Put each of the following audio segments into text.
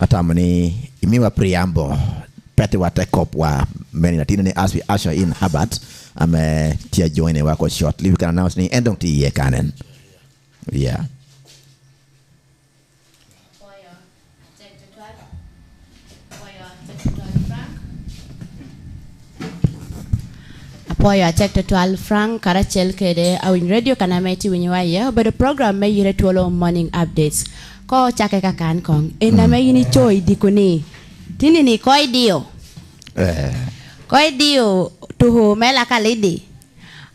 atamani imiwa preamble pete watekop wa meni latino as we usher in Herbert tia join wako shortly we can announce ni endong ti ye kanen. Yeah. Poya check to 12 franc karachel kede awin radio kanameti winywaya but the program may yire Twolo morning updates ko chake kakan kong ena may yini choy dikuni tini ni koi dio tuho mela kalidi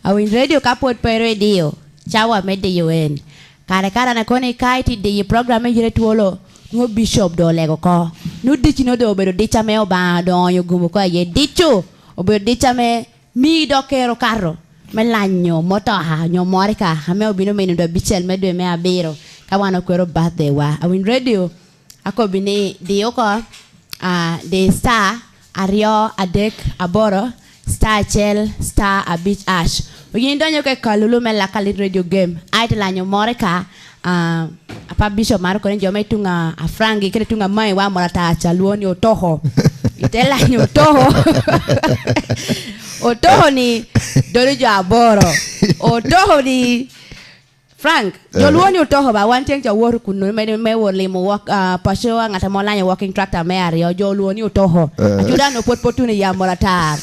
awin radio kapot pe radio chawa mede yuen kare na kone kaiti de program may yire Twolo ngo bishop do lego ko no dichi no do obedo dicha me oba do yugumo ko ye dichu obedo dicha me mi dokero carro melanyo motoha nyomorika hame obino menu do bichel medwe me abiro kawana kwero birthday wa awin radio akobini dioko de star ario adek aboro star chel star abich ash ogindo nyoke kalulu mela kali radio game aite la nyomorika apa bishop maro ko njome tunga afrangi kile tunga mai wa morata chaluoni otoho itela nyotoho otoho ni dorijo aboro otoho ni Frank joluoni otoho ba wanteng ja woru kunu me wolimo walk pasho ngata molanya walking tractor me ari joluoni otoho ajuda no potpotuni ya morata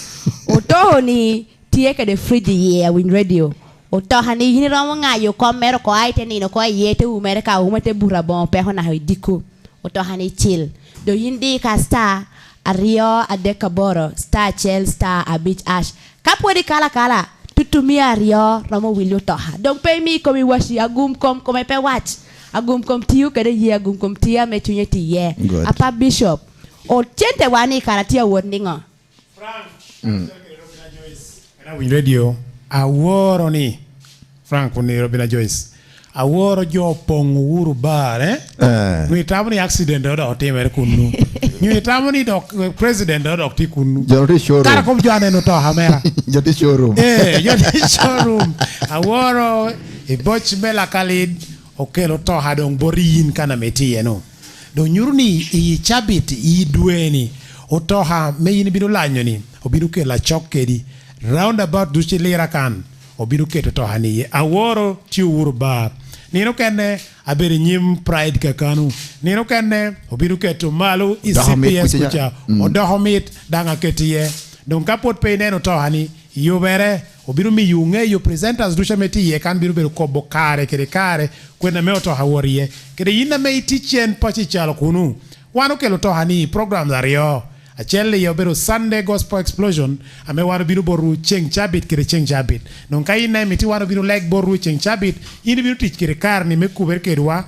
otoho ni tieke de fridge ye win radio otoha ni hini romo ngayo komero ko aite ni no ko yete umere ka umete bura bon pe hona diku otoha ni chill do yindi ka star ario adekaboro star chel star abich ash kapodi kala tutumia ario romo wilio toha donc pay mi komi washi agum kom pe watch agum kom tiu kede ye agum kom tia me tunye ti ye apa bishop o chente wani karatia wordingo Frank Win radio aworo ni Frank ni Robina Joyce aworo jo pong uru bar ni tamani accident do temere kunu ni tamani do president do ti kunu jodi showroom kara kom jane no to hamera jodi showroom jodi showroom aworo e boch mela kalid okelo to hadong borin kana metie no do nyurni i chabit i dueni otoha meyini binu lanyo ni obiru ke la chokedi roundabout duchi lira kan obiru ke to hani aworo ti uru bar nino kenne abere nyim pride ka kanu nino kenne obiru ke to malu ICPS kucha odohomit danga ketie donc kapot pe neno to hani yobere obiru mi yunge yo presenters dusha meti ye kan biru ko bokare kare kwenda me to haworie kede yina me tichen pachi chalo kunu wano kelo to hani program dario achelle yobero Sunday Gospel Explosion ame wano biru boru cheng chabit kire cheng chabit non kai na meti wano biru like boru cheng chabit ini biru tich kire karni me kuber kedwa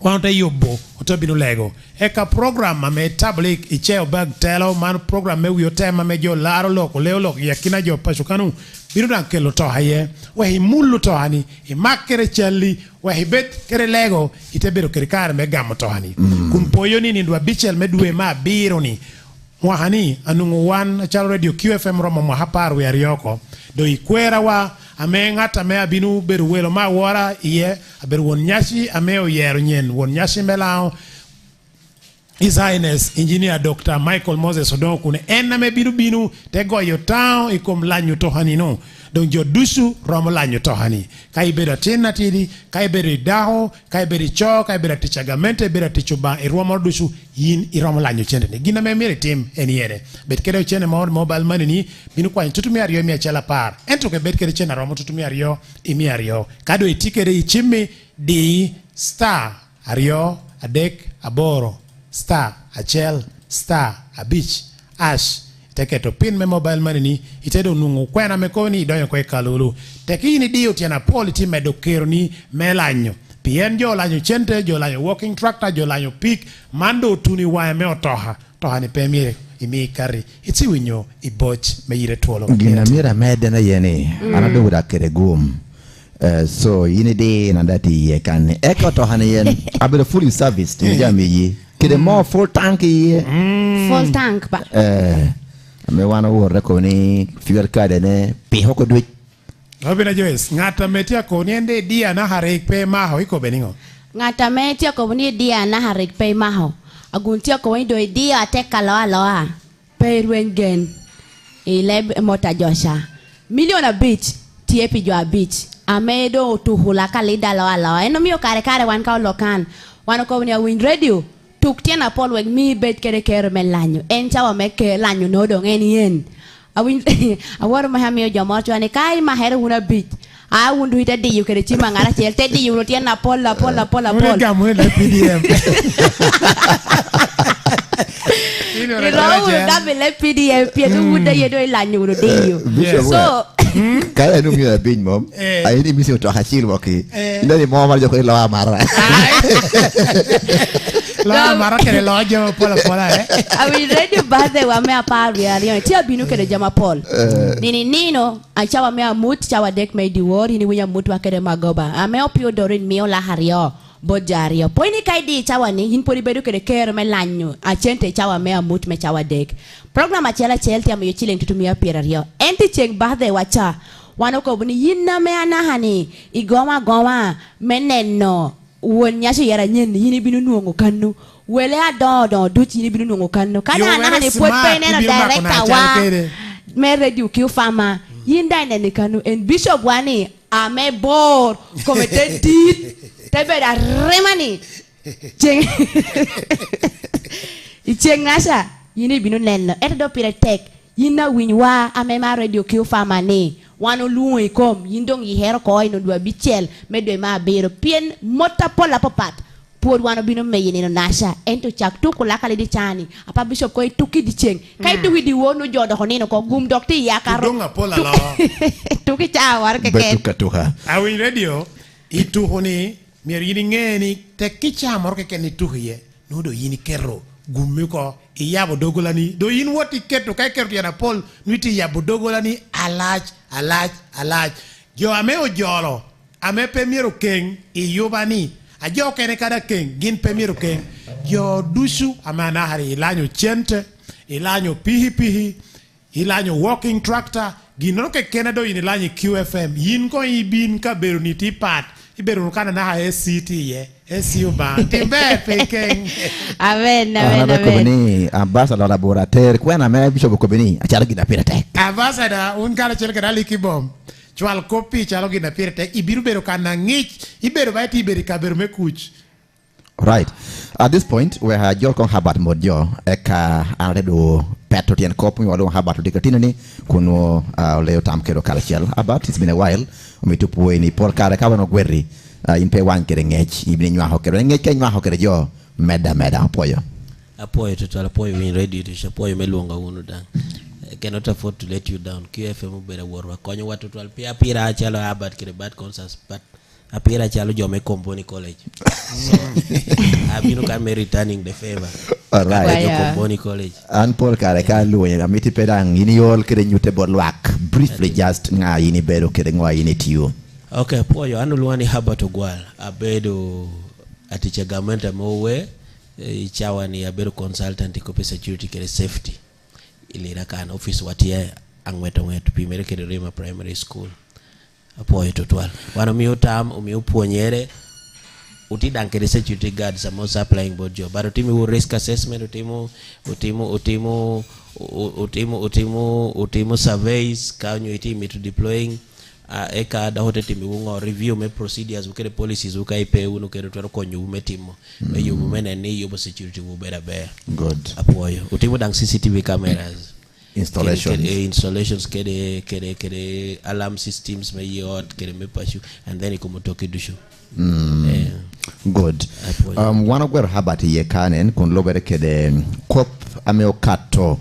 wano te yobbo oto biru lego eka program ame tablik icheo bag telo man program me wiyo tema me jo laro loko leo loko yakina jo pashukanu biru dan kelo to haye wahi mulu to hani imakere chelli wahi bet kere lego ite biru kire kar me gamo to hani kumpoyo ni ndwa bichel me duwe ma biro ni Mwahani anungu wan chal radio QFM romo mwahapar we arioko do ikwera wa ame ngata me abinu beru welo ma wora iye aberu won nyashi ame o yero nyen won nyashi melao His Highness Engineer Dr. Michael Moses Odokune enna me binu te goyo town ikom lanyo to hani no donc jo dusu romo lanyo to hani kai beda tena tidi kai beda daho kai beda cho kai beda tichagamente beda tichuba e romo dusu yin i romo lanyo chende ne gina me mere tim eni yede bet kede chene mobile money ni binu kwa tutumi ario mi achala par ento ke bet kede chene romo tutumi ario imi ario kado itikere ichimi di star ario adek aboro star achel star abich ash teke to pin me mobile money ni itedo nungu kwena me koni doyo kwe kalulu teki ni dio tiana politi me dokero ni melanyo pien jo lanyo chente jo lanyo walking tractor jo lanyo pik mando tuni waya me otoha toha ni pemire imi kari iti winyo iboch me yire Twolo gina mira mede na yeni anado wada kere gum so yini de na dati ye kan eko toha ni yen abelo fully serviced ni jami yi kede more full tank yi full tank ba me wana wo reko ni figure card ne pe hoko dwe Robina Joyce ngata metia ko niende dia na harek pe maho iko beningo ngata metia ko ni dia na harek pe maho aguntia ko indo idia ateka loa perwengen ile mota josha million a bit tiepi jo a bit amedo tuhula kalida loa eno mio kare wan ka lokan wan ko ni win radio tuk tiena pol weg mi bet kere melanyo en chawa meke lanyo no dong en yen awin awar ma hamio jo mo chwane kai ma hero una bit a wundu ita di yu kere chima ngara chel te di yu no tiena pol la gamu la PDM Irawu dabele PDM pia tu wuda yedo lanyo no di yu so kaya nung yung bin mom ay ini misi untuk hasil waki ini mau amal joko lawa marah lawa marah kere lawa jama pola awi radio bade wa me apari ali tia binu kere jama pol nino achawa me amut chawa dek me di wori ni winya mut wa kere magoba ame opio dorin mio la hario bojario poini kaidi chawa ni hin pori bedu kere me lanyo achente chawa me amut me chawa dek program achela chelti am yo chileng tutumia pirario enti cheng bade wacha wanoko buni yinna me anahani igoma meneno wonya so yara nyen yini binu nuongo kanu wele adodo duchi yini binu nuongo kanu kana anahani put pe neno director wa me radio kiu fama yinda nene kanu en bishop wani ame bor komete dit tebeda remani cheng icheng nasa yini binu nenno eto pire tek yina winwa amema radio kiu fama ni wano luo ikom yindong yihero ko ino dua bichel medwe ma bero pien mota pola popat por wano binu meyini no nasha ento chak tuku lakali di chani apa bishop ko tuki di cheng kai tuki di wono jodo honino ko gum dokti yakaro donga pola la tuki chawar ke ken betuka awin radio itu honi mir yini ngeni te kicha mor ke ken itu ye no do yini kerro gumme ko iyabo dogolani do yin woti ketto kay kerto yana pol nuiti yabo dogolani alaj jo ame o jolo ame pemiro king iyubani ajo kene kada king gin pemiro king jo dusu amana hari ilanyo chente ilanyo pihi ilanyo walking tractor gino ke kenado yin ilanyo QFM yin ko ibin ka beru ni tipat iberu kana na SCT ye SU ba timbe pekeng amen ni ambassador laboratoire kwena me bishop ko beni achara gina pirate ambassador un kala chel kada likibom chwal kopi chalo gina pirate ibiru beru kana ngich iberu ba tiberu ka beru me kuch. Right. At this point, we have Jolkon Habat Modjo, Eka Aredo Petrotian Cop, we will Habat Dicatinani, Kuno Leo Tamkero Kalachel. About it's been a while. We took away ni Paul Karakavano Guerri in P1 getting edge, even you are hocker, and get you hocker jo, meda, apoyo. Apoyo to apoyo in radio to Shapoyo Melunga Unudan. I cannot afford to let you down. QFM better work. Konyo watu to appear chalo Habat Kiribat concerts, but appear chalo Jome Company College. So I've been returning the favor. All right. Company College. And Paul Karakalu, and Amiti Pedang, in all kidding you table work. Briefly, just nga ini bedo kidding why in it you. Okay, Poyo, Anuluani Habat Ogwal, Abedo Aticha Government Mowe, Chawani Abedo Consultant, Copy Security, Safety. Ilirakan office watia angweto pimereke Rema Primary School. Apoyo to 12. Wana miyo tam umiyo puonyere utidang kede security guard sa mo supplying board job. But utimu risk assessment, utimu surveys, kanyo itimi to deploying eka da hote timi ungo review me procedures ukere policies ukaipe unu kere twero konyo umetimo me yubu mene ni yubu security ubera be. Good. Apoyo utimu dang CCTV cameras. Installations kere alarm systems me yot kere me pashu and then ikomotoke dushu. Good. One of where habati ye kanen kun lobere kede kop ameo kato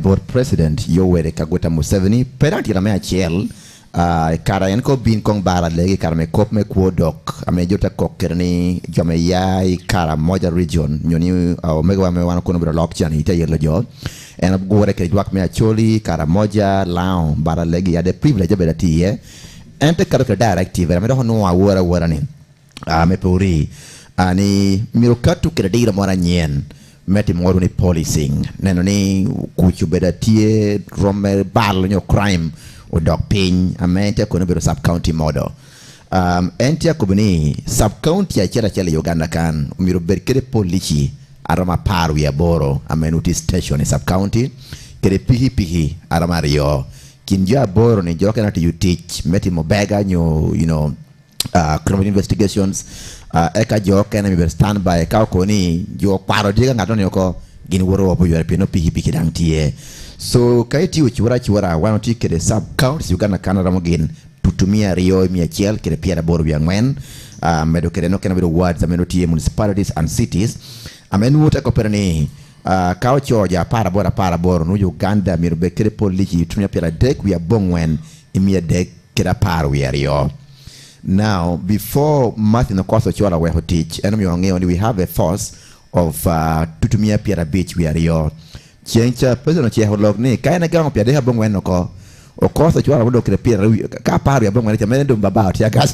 board president Yoweri Kaguta Museveni penalty rame achiel kara en ko bin kong bara legi kara me kop me kuodok ame jota kokerni jome yai kara moja region nyoni omega me wana kono bro lock chan ita yerlo jo en gore ke dwak me acholi kara moja lao bara legi ya de privilege bela tie ente kara directive me do no awora ni me puri ani mirokatu kredira mora nyen meti moru ni policing neno ni kuchu beda tie romer bal nyo crime o dog pin amente kono bero sub county model ente akubuni sub county ya chela Uganda kan miro berkere polici arama par wi aboro amenuti station e sub county kere pihi arama rio kinja aboro ni joka na you teach meti mobega nyo criminal investigations eka joka na mi stand by ka ko ni jo paro diga ngato ne ko gin woro opo yore pino pihi dang tie so kaiti uchura wanoti kere sub county Uganda Canada mogin tutumia rio mi achiel kere pia aboro bi angwen medo kere no kana wards ameno tie municipalities and cities amenu ta koperni kao choja para bora no Uganda mi be kere polisi tumia pia dek we bongwen imia dek kera par we rio. Now before Martin the course chola we teach and we have a force of tutumia pia beach we rio chencha person che holog ni kaina gang pia de bongwen no ko o course chola do kere pia ka par ya bongwen te mendo baba tia gas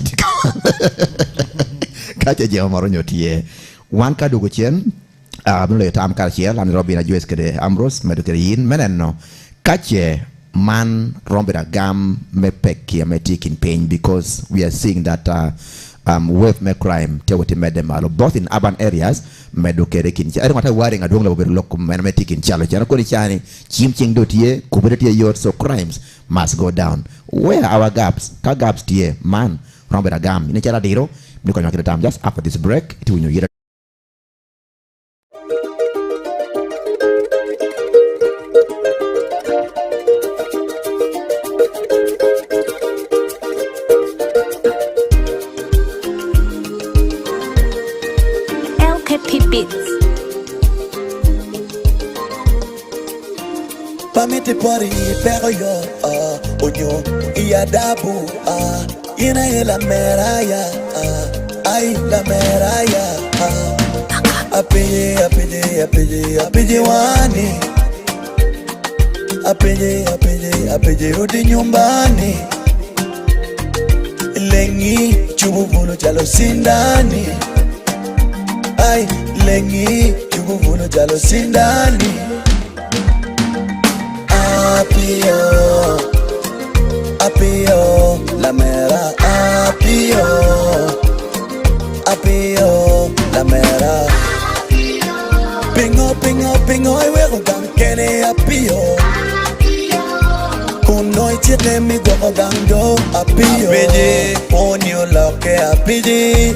kacha je maronyo tie wan ka dogo chen le tam kar chiel an robina jues kede amros medo kede yin meneno kache man rombera gam me peki ametikin pain because we are seeing that with me crime tewati medemalo both in urban areas medo kede kin cha mata waring adong la beru lokum men metikin chalo chana ko ni chani chimching do tie kuberetie yot so crimes must go down. Where are our gaps tie man rombera gam ni chala diro ni ko nyakira tam just after this break it will you Pamete pari pero yo onyo iya dabu ina la meraya ay la meraya apeye wani apeye rudi nyumbani lengi chubuvuno jalo sindani ay lengi chubuvuno jalo sindani apio la mera apio la mera pingo I will gang kene apio kunoi chete mi go gando apio onyo loke apiji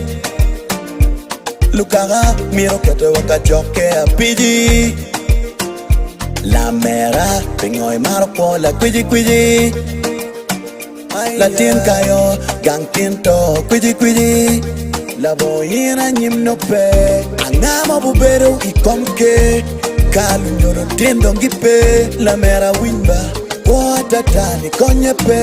lukara miro kete waka joke apiji la mera pingo marco la quiji la tien kayo gang tinto quiji la boyina nyim no pe angama bubero ikomke kalu nyoro tendo ngipe la mera wimba wata tani konye pe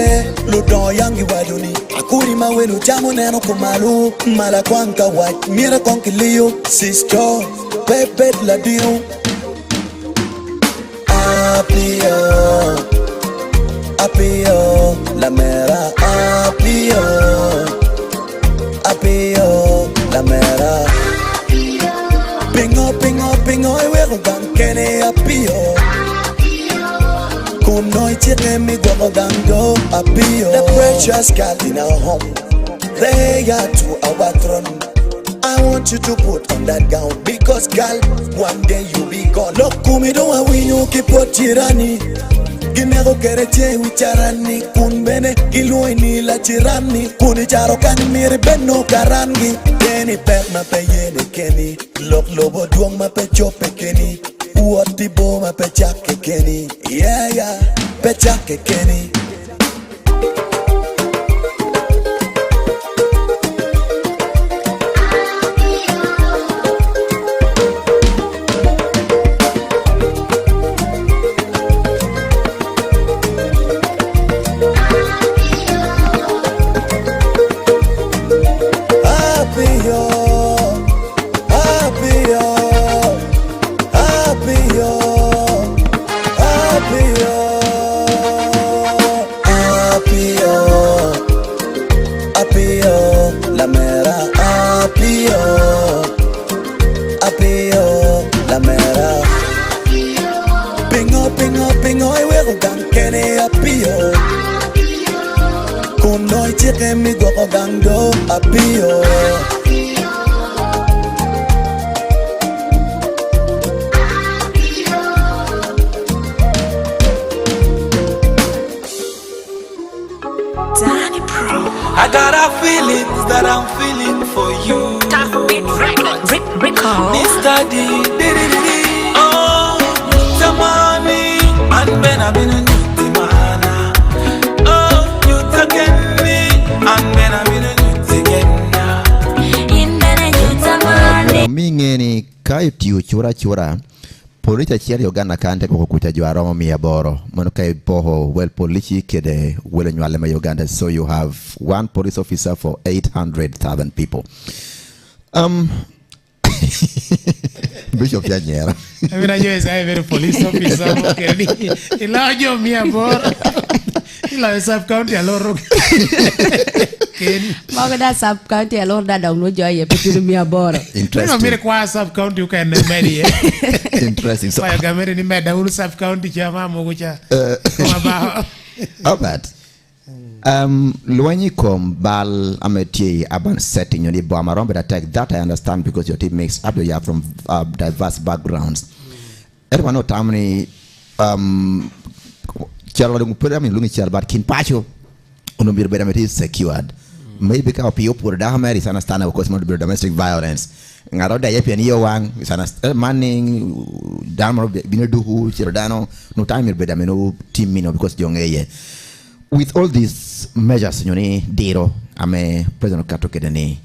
ludo yangi waduni akuri mawenu jamu neno kumalu mala kwanka wat mira konkilio sisto pepe la dio apio la mera apio la mera pingo I will gang kene apio kunoi chete mi go gando apio the precious girl in our home they are to our throne. I want you to put on that gown because girl one day you be gone look kumi do wa winyo kipotirani Ginero kereche wicharani kunbene iluini la chirani kuni charo kani miri beno karangi keni pek ma pe yene keni lok lobo duong ma pe chope keni uoti bo ma pe chake keni yeah pe chake keni Pingo I will gang kene apio kunoi chete mi go gando apio I got a feeling that I'm feeling for you. Mr. D. Oh, the money and when I've been a new man. Oh, you taking me and when I've been a new again. Mingeni kai tiu chura polisi achiel Uganda kante koko kucha jwaromo 800 mono kai poho well polisi kede wele nywale ma Uganda, so you have one police officer for 800,000 people. Bishop Yanyera. I mean, I very police officer. Okay, ilajo 100. Ila sub county aloro. Magada sub county alone that don't know joy petulu 100. Interesting. No, mire kwa sub county you can marry. Interesting. So I got married in Meda sub county chama mogucha. All that. Luanyi kom bal ameti aban setting you need bomb attack that I understand because your team makes up you are from diverse backgrounds. Everyone know tamni chalo ngupera min lungi chal but kin pacho uno bir beda is secured. Maybe ka opio pur da hammer is understand because not domestic violence. Ngaro da yepi ani yowang is understand manning damro bineduhu chirodano no time beda meno team mino because jongeye. With all these measures, Dero, ame President Kato Kedani,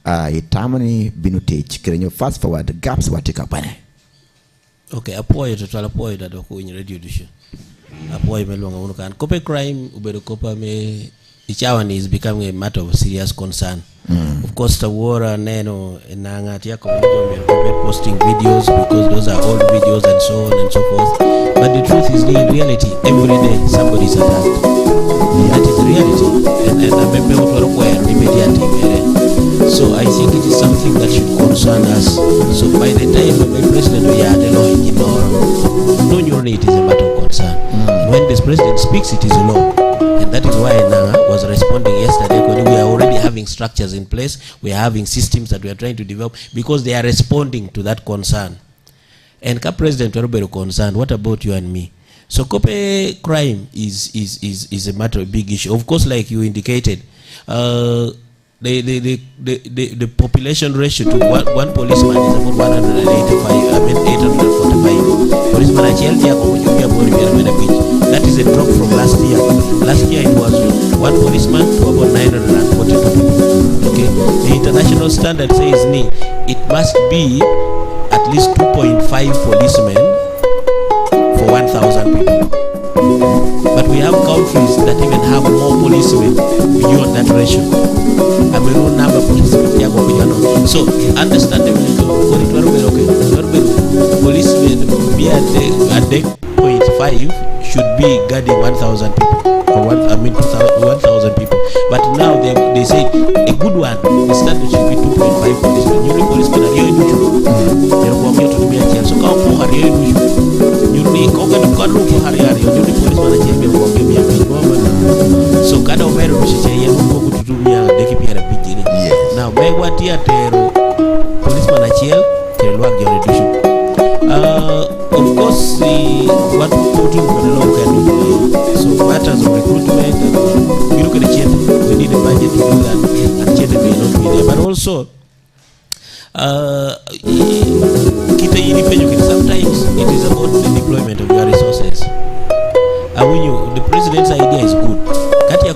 itamani binutich, kerenyo fast forward, gaps watika pane. Okay, apoyo total apoyo da doko in radio dish. Apoyo melonga unukan. Kope crime ubedo kopa me ichawani is becoming a matter of serious concern. Of course, the war neno nangatia community posting videos because those are old videos and so on and so forth. But the truth is, in reality, every day somebody is attacked. That is the reality. And I'm immediately. So I think it is something that should concern us. So by the time the president we are the law ignore, no it is a matter of concern. When this president speaks, it is a law. And that is why Nanga was responding yesterday when we are already having structures in place. We are having systems that we are trying to develop because they are responding to that concern. And President Warubero concerned, what about you and me? So Kope crime is a matter of big issue. Of course, like you indicated, the population ratio to one policeman is about 845. Policeman that is a drop from last year. Last year it was one policeman to about 942 people. Okay, the international standard says it must be at least 2.5 policemen for 1,000 people. But we have countries that even have more policemen beyond that ratio. I mean, no number of policemen. So, understandably, policemen be at 0.5 should be guarding 1,000 people. Or 1,000 people. But now they say a good one, the standard should be 2.5 policemen. You policemen are really good. They're walking to the jail. So come for her, you need to go to her. You need policemen are jail. So kind of very much say you go to do me and they keep here a big deal. Now may what here policemen are jail. They work your reduction. Of course, what putting for the law can do. So matters of recruitment, we look at the change. We need a budget to do that, and change may not be there. But also, sometimes it is about the deployment of your resources. And when the president's idea is good, that is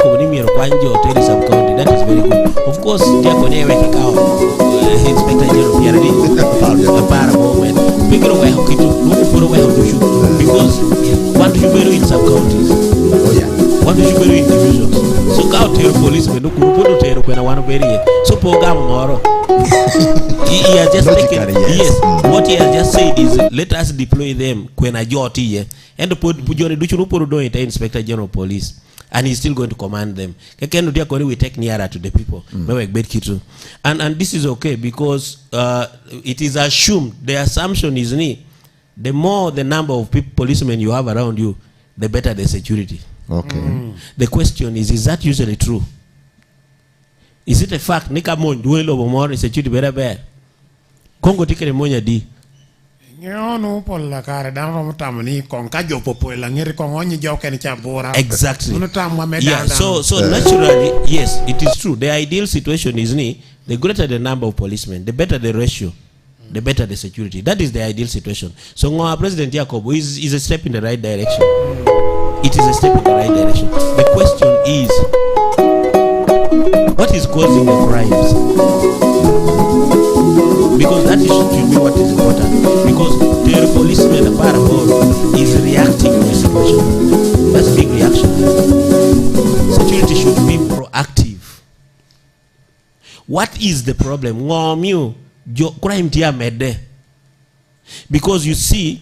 very good. Of course, Inspector General because what do you do in some counties? What do you do in divisions? So county policemen so he has just taken yes. What he has just said is let us deploy them when a joti and the Inspector General Police. And he's still going to command them. We take nearer to the people. And this is okay because it is assumed, the assumption is the more the number of policemen you have around you, the better the security. Okay. The question is that usually true? Is it a fact? Nika mon duelo more security better bad. Congo tikere monya di. no polla kare dan ro tamani kon ka jopo polla ngiri kon ogni gioca ni chabora. Exactly. Yeah, so naturally, yes, it is true. The ideal situation is the greater the number of policemen, the better the ratio, the better the security. That is the ideal situation. So our President Jacob is a step in the right direction. It is a step in the right direction. The question is, what is causing the crimes? Because that should be what is important. Because the policeman apart is reacting to the situation. That's big reaction. Security should be proactive. What is the problem? Crime tia mede. Because you see,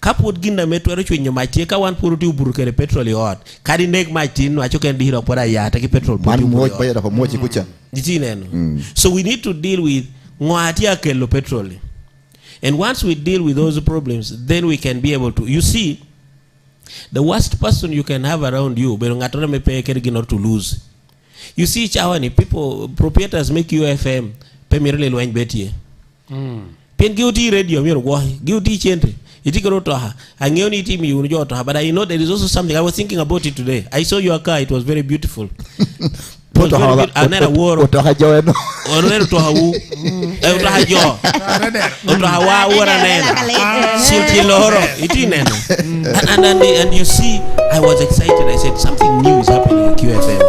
kaput ginda metwero chwenyo machi ka wan puru ti uburu kere petrol yot. Kadi nek machi no acho ken dihiro poda ya taki petrol puru uburu yot. So we need to deal with ngwatia kelo petrol. And once we deal with those problems, then we can be able to, you see, the worst person you can have around you, but ngatore me pay not to lose. You see, chawani, people, proprietors make UFM, pay me really low betie. Pen guilty radio, me guilty chente. But I know there is also something. I was thinking about it today. I saw your car, it was very beautiful. Another war. And you see, I was excited. I said something new is happening in QFM,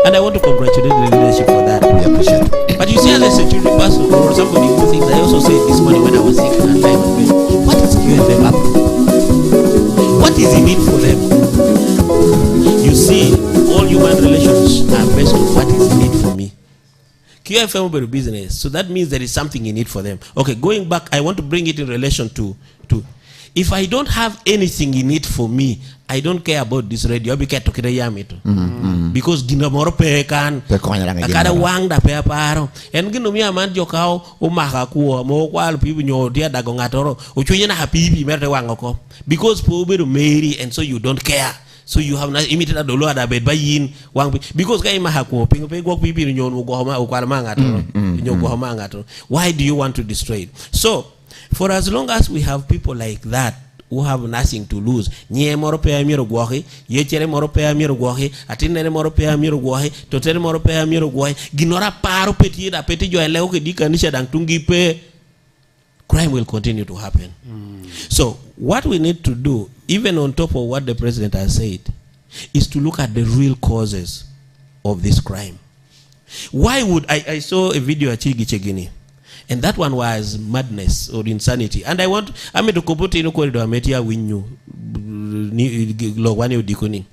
and I want to congratulate the leadership for that. We appreciate it. But you see, as a security person or somebody who thinks, I also said this morning when I was thinking and live, what is QFM up to? What is in it for them? You see, all human relations are based on what is in it for me. QFM will be business, so that means there is something in it for them. Okay, going back, I want to bring it in relation to if I don't have anything in it for me, I don't care about this radio. Because gina moro pekan akada wang da pe paro en gino mi aman jokao o maka kuo mo kwal pibu nyo dia dago ngatoro o chunya na happy merte wang oko because po be marry and so you don't care. So you have not imitated the Lord bed by yin wang because kai mahako ping pe go pipi nyo no go ma o kwal mangato nyo go mangato. Why do you want to destroy it? So for as long as we have people like that who have nothing to lose, nye moro pe amiro gwahi, ye chere moro pe amiro gwahi, atinere moro pe amiro gwahi, totere moro pe amiro gwahi, ginora paro peti da peti jo eleo ke dika nisha dang tungi pe, crime will continue to happen. So what we need to do, even on top of what the president has said, is to look at the real causes of this crime. Why would I saw a video at Chigini, and that one was madness or insanity. And I mean to kopoti no corridor metia winyu logwani udikoni.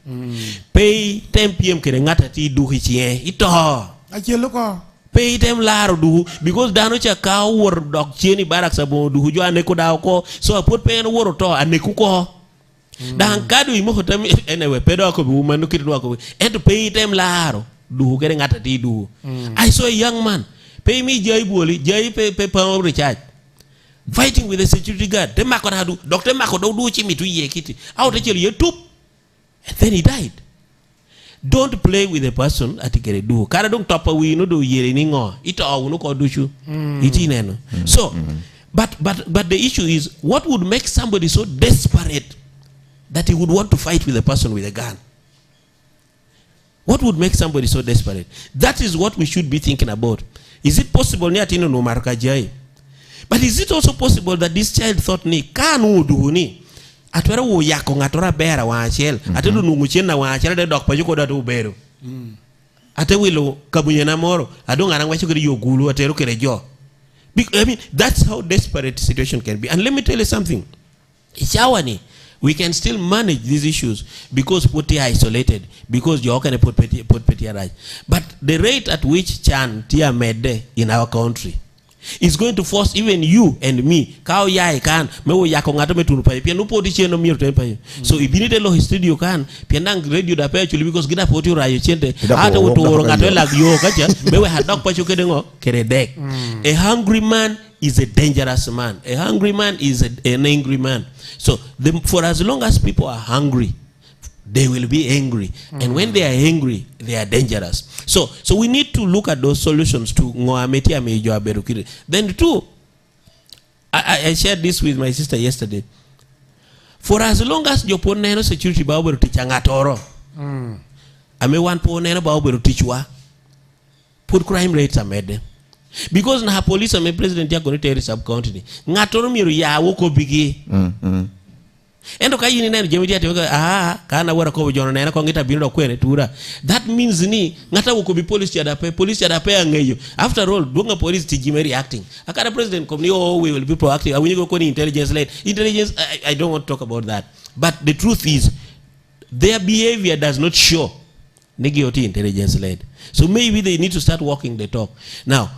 Pay 10 PM kerengata ti du hichie ito. Ache loko. Pay them laro du because dano cha ka wor dok cheni barak sabo du hujo aneko da ko so put pay no wor to aneku ko. Dan kadu imo hotam anyway pedo ko bu manu kitu ko and pay them laro du kerengata ti du. I saw a young man pay me jai boli jai pay power recharge fighting with the security guard. Dem mako na du doctor mako do chimi tu ye kiti out tell you tup and then he died. Don't play with a person atikere do kara don't top we no do yere ningo ito no ko dushu itineno. So but the issue is, what would make somebody so desperate that he would want to fight with a person with a gun? What would make somebody so desperate? That is what we should be thinking about. Is it possible ni atino no markajai? But is it also possible that this child thought ni kanu duhuni atwera wo yako ngatora bera wa achel atendo nungu chena wa achel de dok pajuko da to bero ate wilo kabunye na moro adonga na ngwacho kiri yogulu atero kere jo. I mean, that's how desperate situation can be. And let me tell you something. Ichawani, we can still manage these issues because Puti are isolated, because you can put Puti right. But the rate at which Chan Tia Mede in our country is going to force even you and me. Kao ya kan mewo ya kongato metunu pa pia no podi cheno mi tempa. So ibinite lo studio kan pia nang radio da pa actually because gida poti rayo chente ata woto ngato la yo kacha mewe hadok pa chukede ngo keredek. A hungry man is a dangerous man. A hungry man is an angry man. So for as long as people are hungry, they will be angry. And when they are angry, they are dangerous. So we need to look at those solutions to ngoameti amejo aberukire. Then two, I shared this with my sister yesterday. For as long as your poneno security ba obero ticha ngatoro. Ame one poneno ba obero tichwa. Put crime rates are made. Because na police ame president ya gonna tell sub county. Ngatoro miru ya woko bigi. Endo ka yini nene jemi ati kana wara ko jono nena ko ngita bino kwene tura. That means ni ngata woko bi police ya dape angeyo. After all donga police tijime reacting. Akara president kom ni we will be proactive. We go koni intelligence led. Intelligence I don't want to talk about that. But the truth is their behavior does not show negative intelligence led. So maybe they need to start walking the talk. Now,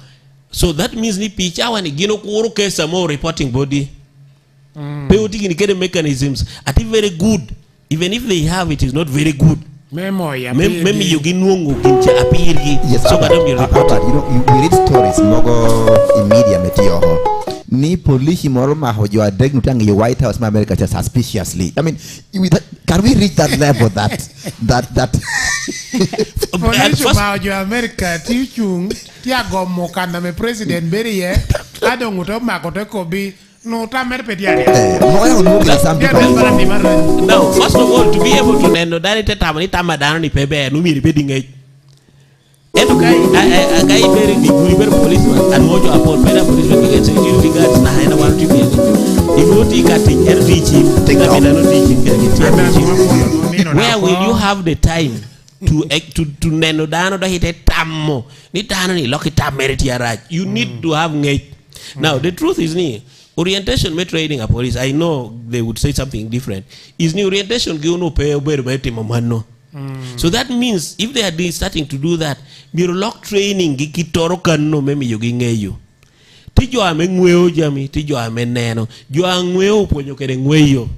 so that means ni picha wani gino kuru kesa more reporting body. Peoting in mechanisms are very good. Even if they have it is not very good. Maybe you get yes, so you read stories mogo in media metio. Ni police moroma hojo adeg nutang your White House ma America just suspiciously. I mean, can we reach that level that police ma hojo America tichung tiago mokana me president beriye adongo to makoto kobi no tamer petiare. Now, first of all, to be able to nendo dalite tamani tamadano ni pebe no mi repeating it. Eto kai very ni very policeman and mojo upon better policeman to get security guards na haina one to be. Imoti kati RDG take a no teaching. Where will you have the time to nendo dano da hite tammo ni tano ni loki tameriti araj. You need to have ngate. Now the truth is ni orientation me training a police. I know they would say something different. Is new orientation give no pay over mamano. So that means if they are starting to do that, మీరు lock training gikitoro kanno memi yogingeyo. Tijo ame ngweo jami, tijo ame neno. Jo angweo ponyo kere ngweyo.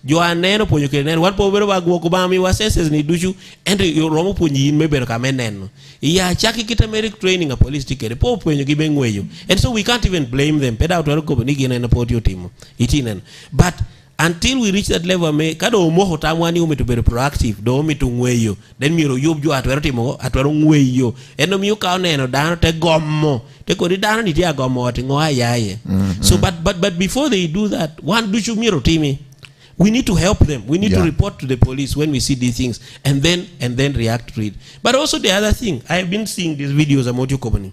Jo aneno ponyo kere neno. Wan po bero bagwo kubami wa senses ni dushu ende romo ponyi in mebero kame neno. Ya chaki kita merik training a police tikere po ponyo gibe ngweyo. And so we can't even blame them. Peda utwaro kobo nigi nena potio timo. Itinen. But until we reach that level, me kado umoho tamwani ume to be proactive, do ume to ngweyo. Then miro yubju atwero timo atwero ngweyo. Eno miyo kaone eno dano te gomo. Te kodi dano ni tia gomo ati ngoha yaye. So but before they do that, one dushu miro timi. We need to help them. We need to report to the police when we see these things and then react to it. But also the other thing, I have been seeing these videos about your company.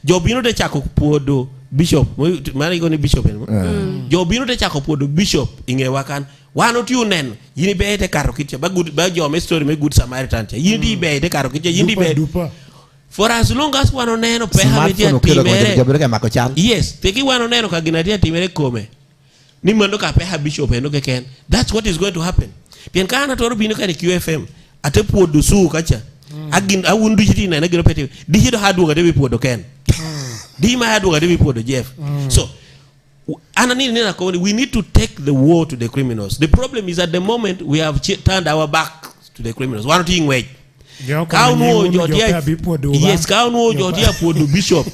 Jobino te chako puodo bishop, mari goni bishop Jobino te chako puodo bishop ingewakan. Wano tu nen yini be te karokicha ba jo me story me good Samaritan cha yini be te karokicha yini be for as long as wano neno pe hametia timere. Yes, teki wano neno kaginatia timere kome. Ni mando ka pe ha bishop eno keken. That's what is going to happen. Pien kana to rubino ka ni QFM ate puodo su kacha. Agin awundu jiti na ngiro pete di hido hadu ga debi puodo ken. Di ma hadu ga debi puodo Jeff. So we need to take the war to the criminals. The problem is at the moment we have turned our back to the criminals. One thing wait. Kauno jotia puodo bishop.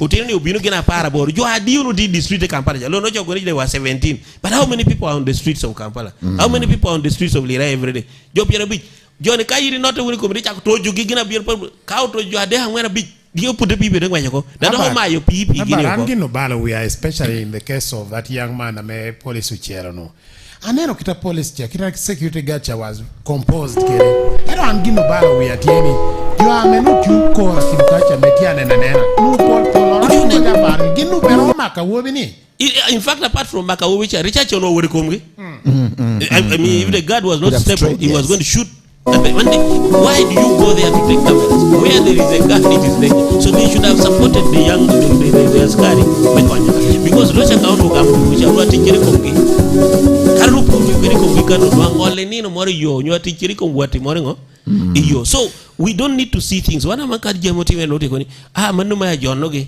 Utini ubinu gena para bor. Jo adi no di district Kampala. Lo no jo they were 17. But how many people are on the streets of Kampala? How many people are on the streets of Lira every day? Jo Pierre Beach. Johnny Kayiri not wuni ko mri chak toju gigina bier ka to jo ade hangwana bi dio put the people de ngwanyako that how my people gini no balo we are especially in the case of that young man ame police uchero no aneno kita police cha kita security guard cha was composed kere ero angino balo we atieni jo amenu tu ko kimkacha metiane na nena no polo no ja bar ginu pero maka wo bini. In fact, apart from Makawo, which Richard Chono would come, I mean, if the guard was not stable, he was going to shoot. Why do you go there to take cameras? Where there is a gun, it is there. So they should have supported the young, the Askari. Because Russia Council which are not teaching Kongi. Karupu, Kongi, Kanu, Mori, you are teaching Wati Moringo. So we don't need to see things. One of my Jamotive and Loticoni, Manuma Jonoge.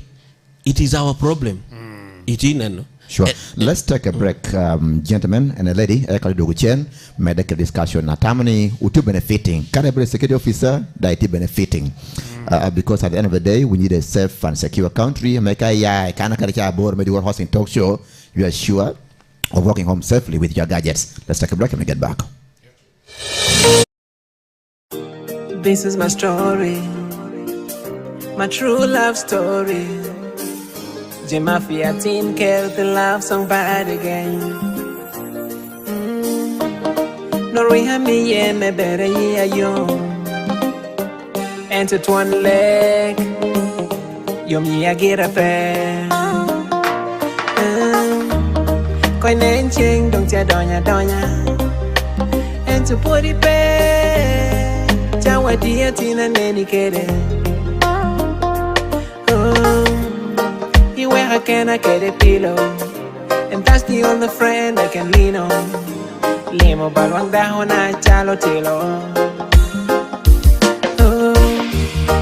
It is our problem. Sure. Let's take a break, gentlemen and a lady. Medical discussion. Natamani utu benefiting. Carabel security officer daiti benefiting. Because at the end of the day, we need a safe and secure country. Meka ya kana karicha board medical hosting talk show. You are sure of walking home safely with your gadgets. Let's take a break and we get back. This is my story, my true love story. DJ Mafia team care the love song bad again. No reha me yeah me better yeah yo. Enter one leg. Yo me a get a pair. Coi nén chênh đông cha donya donya. Enter put it back. Chawa dia tina neni kere. Where can I get a pillow? And that's the only friend I can lean on. Limo balwang dahon na chalo tilo.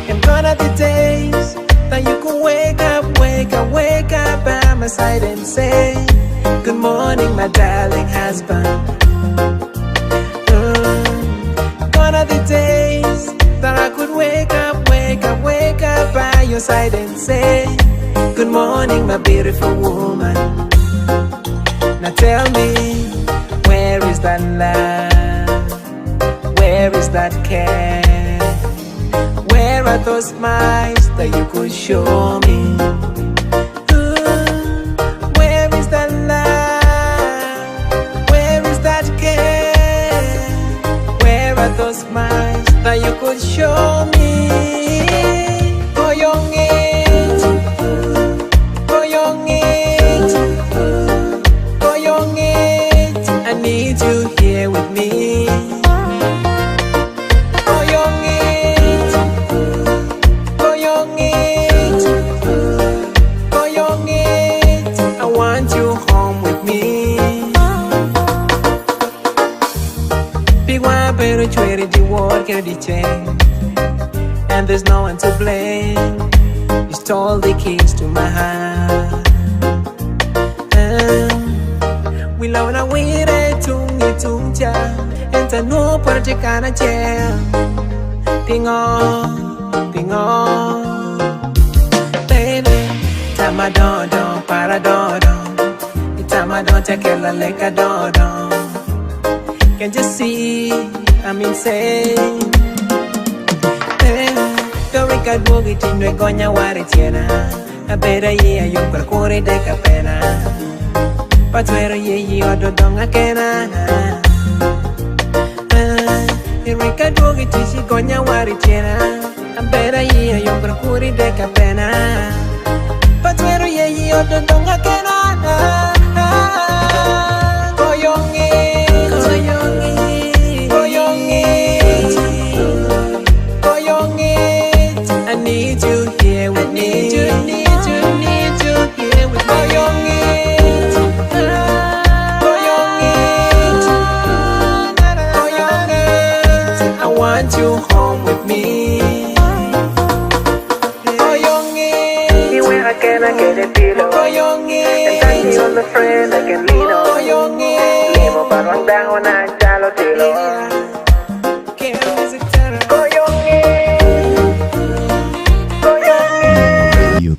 And gone are the days that you can wake up by my side and say, good morning, my darling husband. Gone are the days that I could wake up by your side and say, good morning, my beautiful woman. Now tell me, where is that love? Where is that care? Where are those smiles that you could show me? Where is that love? Where is that care? Where are those smiles that you could show me? Oh, young I need you here with me. Oh, young it. Oh, young it. Oh, young it. I want you home with me. Big one, better trade the world, get the chain. And there's no one to blame. You stole the keys to my heart. We love na we re tung cha. Enta no por te kana che. Tingo. Baby, tamadon para don. Tamadon te que la leca don. Can't you see I'm insane? Dorica bugi ti no gonya wari tiena. A better year yo per cuore de capena. Patuero ye odo donga kena. Dorica bugi ti si gonya wari tiena. A better year yo per cuore de capena. Patuero ye odo donga kena. I need you here with me. Need you here with me. I want you home with me. Where I can I get a pillow? And that's the only friend I can lean on. Limo parang dahon na chalo tilo.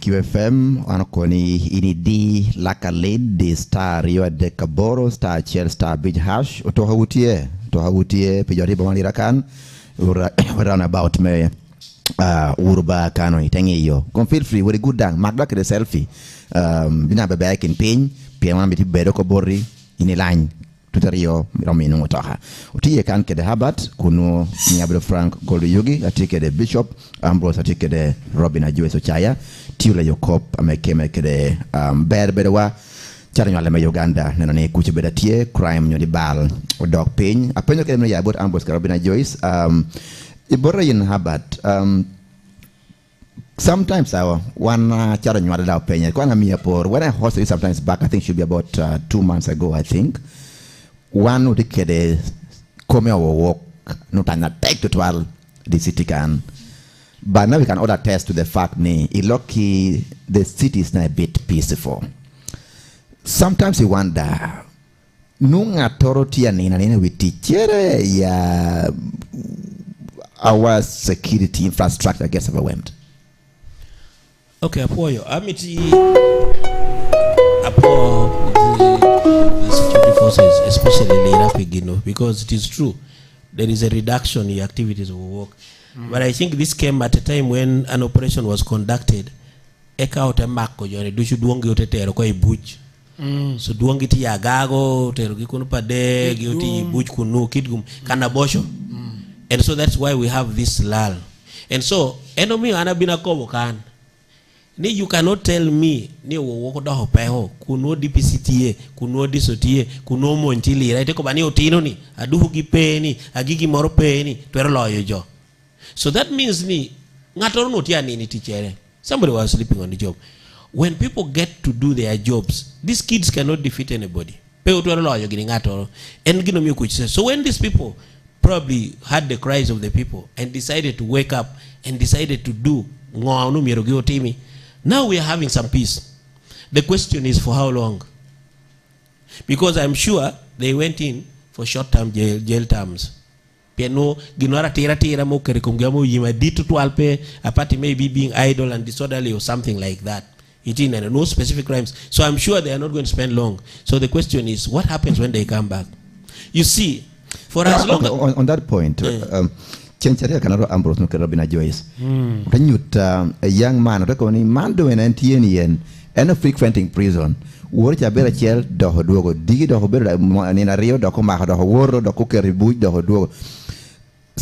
QFM anakoni ini di lakalid di star yo de kaboro star chel star big hash tohagutie pejori bamani rakan around about me urba kano itengi yo kon feel free with a good dang magda ke selfie bina be back in pain pian biti bedo ko borri ini line tutario romino motaha utie kan ke de habat kuno nyabro frank goldo yugi atike de bishop ambrose atike de robin ajue sochaya tiula yokop amekeme kede berbewa chara nyale me Uganda neno ne kuche beda tie crime nyodi bal o dog pin apenyo kede no ya bot ambos karabina Joyce ibora yin habat sometimes our one chara nyale da penye kwa ngamia por when I hosted it sometimes back I think should be about 2 months ago I think one would kede come or walk no tana take to 12 the city can. But now we can all attest to the fact that the city is now a bit peaceful. Sometimes you wonder, nung authority and we teacher ya our security infrastructure gets overwhelmed. Okay, Apoyo, Amity the security forces, especially Leirapigino, because it is true, there is a reduction in activities of work. But I think this came at a time when an operation was conducted eka ote mako jone duchu duongi ote tero ko ibuch so duongi ti agago tero gi kunu pade gi oti ibuch kunu kidgum kana bosho and so that's why we have this lull and so enomi anabina kobo kan ni you cannot tell me ni wo do peho kuno DPCTA kuno disotie kuno montili right ko bani otino ni aduhu gi peni agigi moro peni twero loyo jo so that means ni ngato no tia ni tichere somebody was sleeping on the job when people get to do their jobs these kids cannot defeat anybody pe twero loyo gi ngato en gino mi kuchise so when these people probably had the cries of the people and decided to wake up and decided to do ngonu miero gi otimi. Now we are having some peace. The question is for how long? Because I'm sure they went in for short-term jail terms. Piano ginora tira mo kerikungamo yima ditu tualpe apati maybe being idle and disorderly or something like that. It in and no specific crimes. So I'm sure they are not going to spend long. So the question is, what happens when they come back? You see, for as long on that point. Chencharia kanaro Ambrose no Carabina Joyce. Kanyut a young man rekoni mando en NTN and a frequenting prison. Work a better chel do hodugo digi do hobera in rio do koma do woro do cookery buj do hodugo.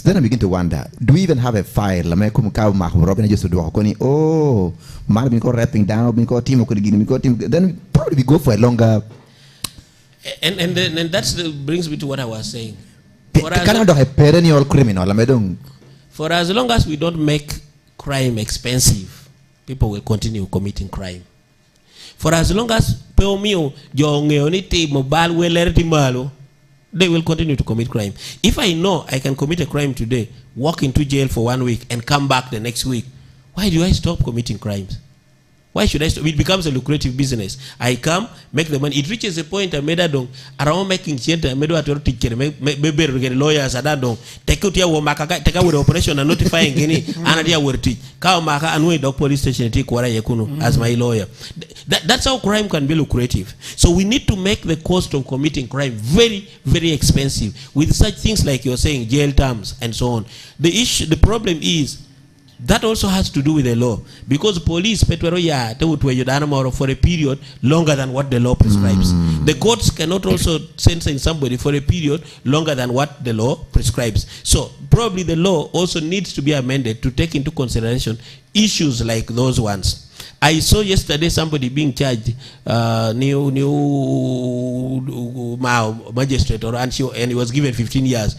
Then I begin to wonder, do we even have a file? Lamekum cow mak Robin just to do hokoni. Oh, man ko rapping down, been called team team. Then probably we go for a longer and that's brings me to what I was saying. For as long as we don't make crime expensive, people will continue committing crime. For as long as they will continue to commit crime. If I know I can commit a crime today, walk into jail for 1 week and come back the next week, why do I stop committing crimes? Why should I stop? It becomes a lucrative business. I come, make the money. It reaches a point I made a dong around making change. I made a teacher, maybe lawyers at that dong. Take out your take out the operation and notifying any another word teach. Cow maka and wait dog police station take Kwara Yakuno as my lawyer. That's how crime can be lucrative. So we need to make the cost of committing crime very, very expensive with such things like you're saying, jail terms and so on. The problem is that also has to do with the law because police for a period longer than what the law prescribes. The courts cannot also sentence somebody for a period longer than what the law prescribes. So probably the law also needs to be amended to take into consideration issues like those ones. I saw yesterday somebody being charged, new magistrate, and he was given 15 years.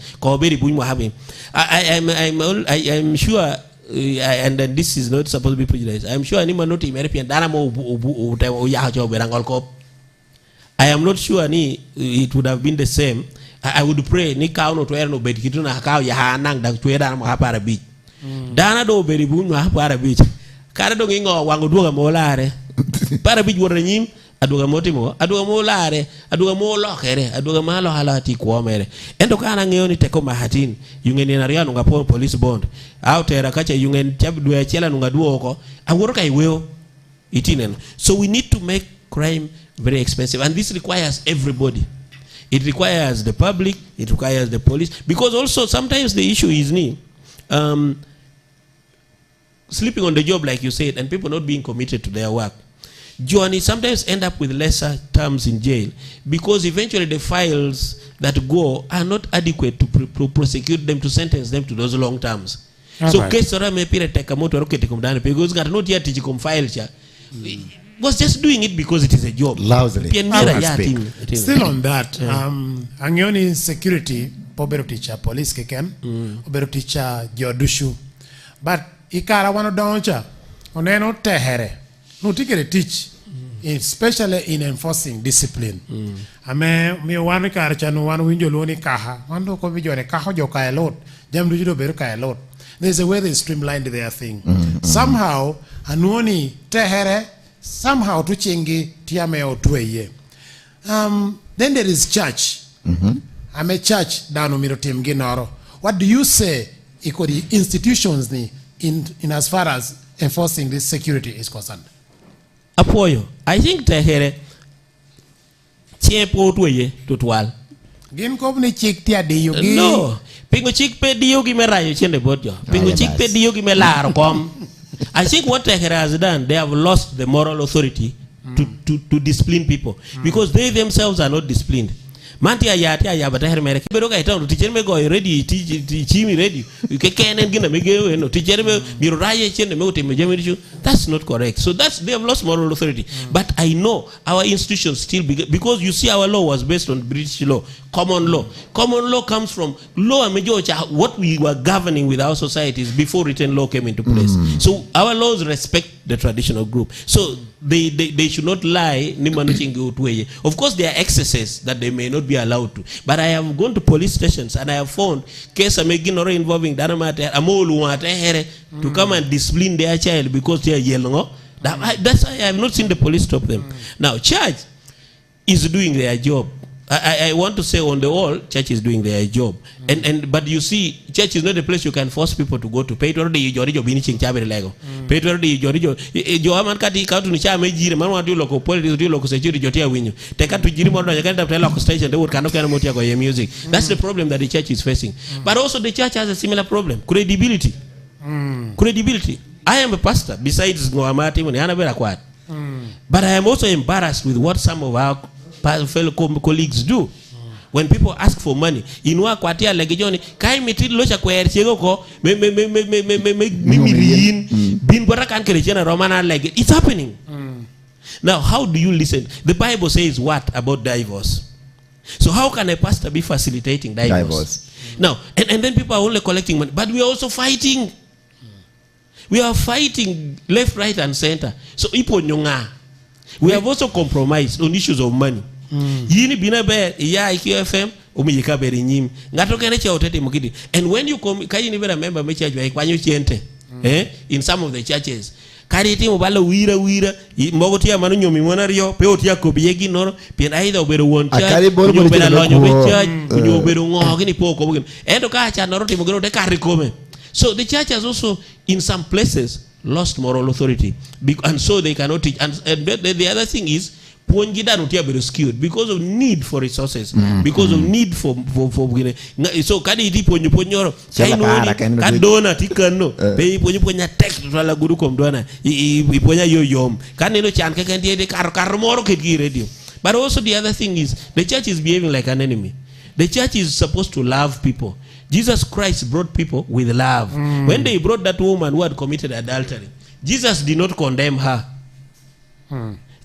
I'm sure. And then this is not supposed to be prejudiced. I'm sure anyone not American. I am not sure it would have been the same. I would pray ni ka no to no bed kituna ka ya hanang dag to era mo hapara beach. Dana do beri bu no hapara beach. Kare do ngingo wango duga mo lare. Para beach wor nyim aduga motimo aduga mo lare aduga mo lokere aduga malo halati ko mere endo kana ngeo ni teko mahatin yungeni na riano ngapo police bond out era kacha yungen tabdu ya chela nunga duoko aworo kai weo itinen. So we need to make crime very expensive and this requires everybody. It requires the public, it requires the police because also sometimes the issue is sleeping on the job like you said and people not being committed to their work. Johnny sometimes end up with lesser terms in jail because eventually the files that go are not adequate to prosecute them, to sentence them to those long terms. So case ora me pire take moto roketi kumdani because got not yet to file cha was just doing it because it is a job. Lousily. Still on that, angioni security pobero teacher police keken pobero teacher jodushu but ikara wano doncha oneno tehere no tikere teach especially in enforcing discipline. Ame mi wan kar chanu wan winjo loni kaha wando ko bijore kaho jo ka lot jam du do beru ka lot. There's a way they streamlined their thing. Somehow anuoni tehere somehow to chingi tiame otweye. Then there is church. I'm a church dano miro tim ginoro. What do you say ikodi institutions ni in as far as enforcing this security is concerned? Apoyo. I think tehere chiepo otweye tutwal. Gin ko ni chik tia di yogi. No. Pingo chik pe di yogi merayo chende botjo. Pingo chik pe di yogi melaro kom. I think what Tehere has done, they have lost the moral authority to discipline people because they themselves are not disciplined. Manti ayati ayabata hermere bero ga itaw teacher me go ready chimi ready ke kenen gina me ge no teacher me biro raye chen me uti me jemi. That's not correct. So they have lost moral authority. But I know our institutions still because you see our law was based on British law, common law. Common law comes from law and majority what we were governing with our societies before written law came into place. So our laws respect the traditional group. So they should not lie. Of course, there are excesses that they may not be allowed to. But I have gone to police stations and I have found cases involving to come and discipline their child because they are yelling. That's why I have not seen the police stop them. Now, church is doing their job. I want to say on the whole, church is doing their job. But you see, church is not a place you can force people to go to. Pay to the Jorijo Biniching Chabere Lego. Pay to the Jorijo. Joaman Kati Kautu Nisha Majir, Mama do local politics, do local security, Jotia win you. Take out to Jirimo, you can't have a local station, they would cannot motia music. That's the problem that the church is facing. But also the church has a similar problem. Credibility. Credibility. I am a pastor, besides Noamati when Annabella Quad. But I am also embarrassed with what some of our fellow colleagues do. When people ask for money, inua kwatia legejoni kai mitid locha kwer chego ko me bin bora kan kerejana romana like it's happening. Now how do you listen? The Bible says what about divorce? So how can a pastor be facilitating divorce? Now and then people are only collecting money, but we are also fighting. We are fighting left, right, and center. So ipo nyonga. We have also compromised on issues of money. Yini binabe ya IQFM umiyika beri nyim. Ngato kene cha otete mukidi. And when you come, kayi ni bera member mecha jwa ikwanyo chiente. In some of the churches. Kari iti mubala wira. Mbogo tia manu nyomi mwana rio. Peo tia kobiegi noro. Pien aida ubero one church. Kunyo bera lonyo be church. Kunyo ubero ngo. Kini po kobugi. Endo kacha naroti mugero de kari kome. So the church has also, in some places, lost moral authority, and so they cannot teach. And the other thing is, skewed because of need for resources, because of need for so kadi iti ponyo kadona tikano pe ponyo tek twala guru komdona iponya yoyom kanelo chan ka kandie kar moro ke radio. But also the other thing is, the church is behaving like an enemy. The church is supposed to love people. Jesus Christ brought people with love. When they brought that woman who had committed adultery, Jesus did not condemn her.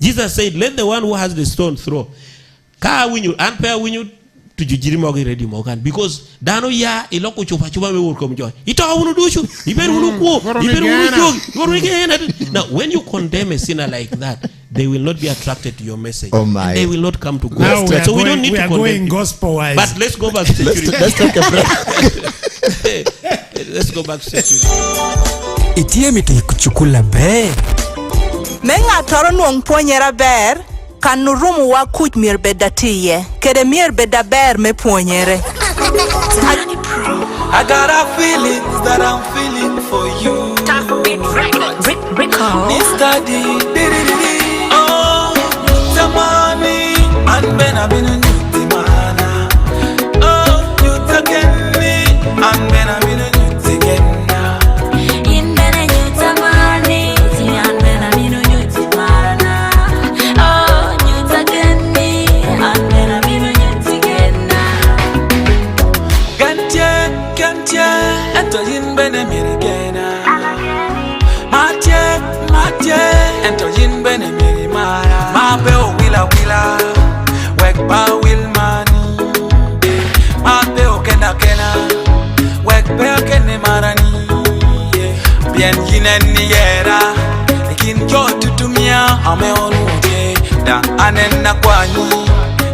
Jesus said, let the one who has the stone throw. Ka winyu anpea winyu tujijirimogi ready mogan because dano ya iloko chupa me work joy. Ito unu dushu iberu unu ko iberu unu jogi. Now when you condemn a sinner like that, they will not be attracted to your message. Oh my. They will not come to God. So we don't need to condemn gospel wise. But let's go back to security. Let's take a break. Let's go back to security. Itiemiti kuchukula be. Menga toro nuong ponyera ber. Kanurumu wa kuch mir bedatiye. Kede mir bedaber me ponyere. I got a feeling that I'm feeling for you. Mr. D. Oh, Tamani. And Ben I've been a new mana. Oh, you taken me. And Ben I've been a new again. In Ben a new Tamani. And Ben I've been a new mana. Oh, you taken me. And Ben I've been a new again. Gantia. Ento in Ben a mirigena. Matye. Ento in Ben a mirimara. Mape o wila. Wekpa will mani. Mape o kena. Wekpe o kene marani. Bien yinen niyera. Ekin jo tutumia. Ame onuke. Da anen na kwani.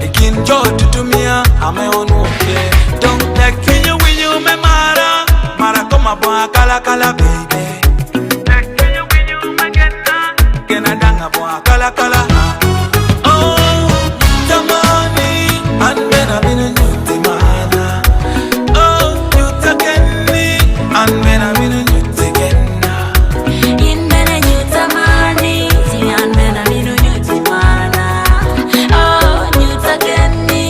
Ekin jo tutumia. Ame onuke. Don't take kinyo winyo me mara. Mara koma bwa kala baby. Kala. Oh, Tamani, and Ben I've been a new mana. Oh, you taken me, and Ben I've been a new again. In Ben a new Tamani, and Ben I've been a new mana. Oh, you taken me,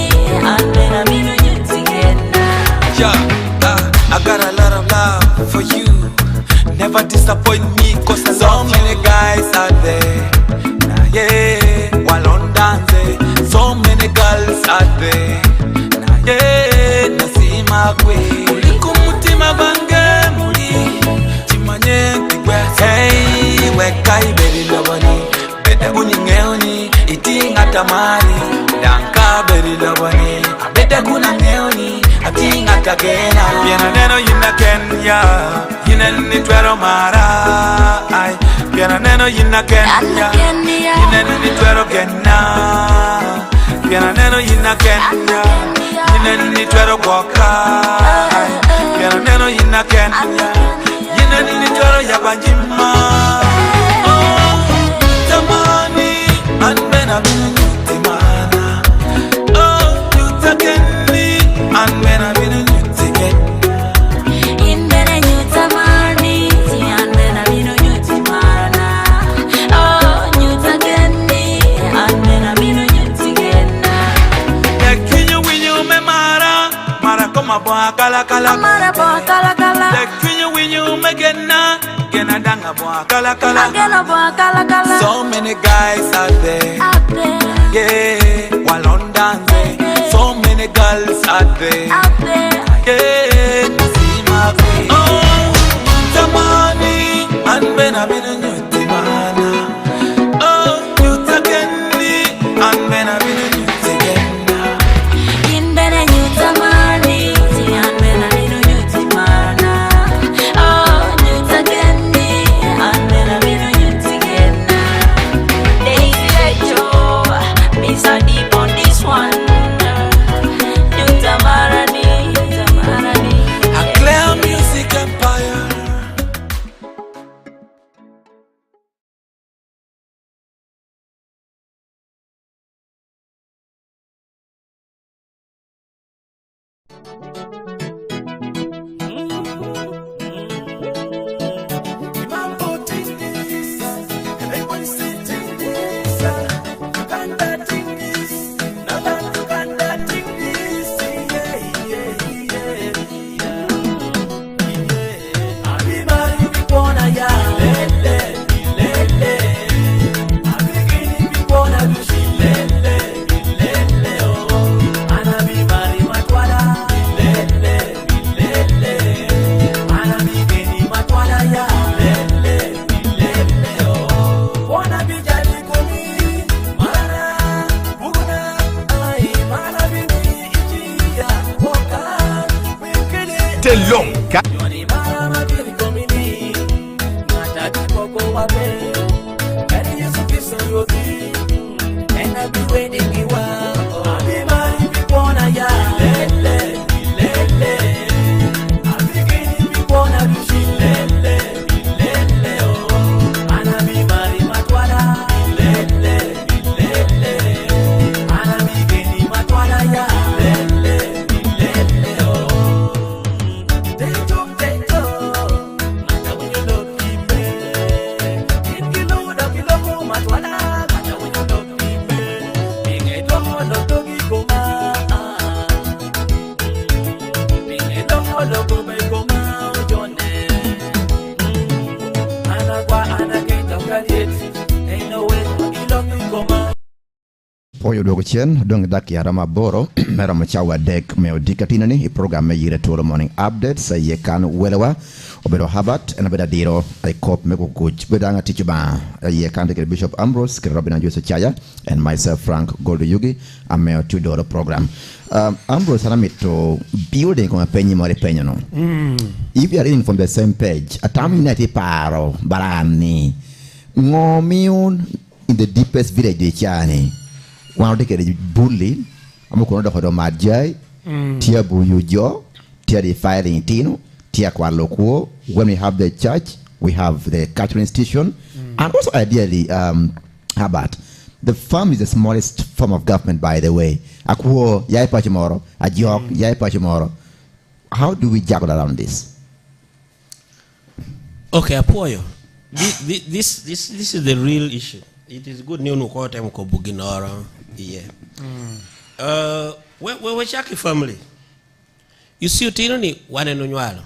and Ben I've been a new again. Yeah, I got a lot of love for you. Never disappoint me, cause nasima kwe ulikumutima bange muli chimanye kwe hey wekai beri lobani beda uningeoni itinga tamari danka beri lobani beda kuna ngeoni atinga takena piano neno yina Kenya yina ni twero mara ai piano neno yina Kenya yina ni twero Kenya piano neno yina Kenya yina ni twero koka piano neno yina Kenya yina ni twero yabanjima oh tamani anbena binu timana oh yutakeni anbena binu kala kala mara bo kala kala like when you megena gena danga bo kala kala gena bo kala kala so many guys out there yeah while on dancing so many girls out there yeah nasima kwe oh tamani anbena binu timana oh you takeni anbena binu Oyo dogo chien dong daki harama boro mera machawa dek meo dikatina ni program me yire Twolo morning updates sa ye kan welewa obedo habat ena beda diro ay kop meko kuch beda nga tichuba ye kan de Bishop Ambrose ke Robin Jose Chaya and myself Frank Goldo Yugi ameo $2 program. Ambrose to building on a penny more penny no. If you are reading from the same page, atami nati paro barani ngomiun in the deepest village de chani. One of the bully, I'm going to hold on my jay, Tia Buyujo, Tia the firing Tino, Tia Qualoquo. When we have the church, we have the catering station, and also ideally, Habat. The farm is the smallest form of government, by the way. Akuo, Yai Pachimoro, a jog, Yai Pachimoro. How do we juggle around this? Okay, Apoyo. This is the real issue. It is good news ko time ko buginora yeah. We chaki family. You see utino ni wane no nywalo.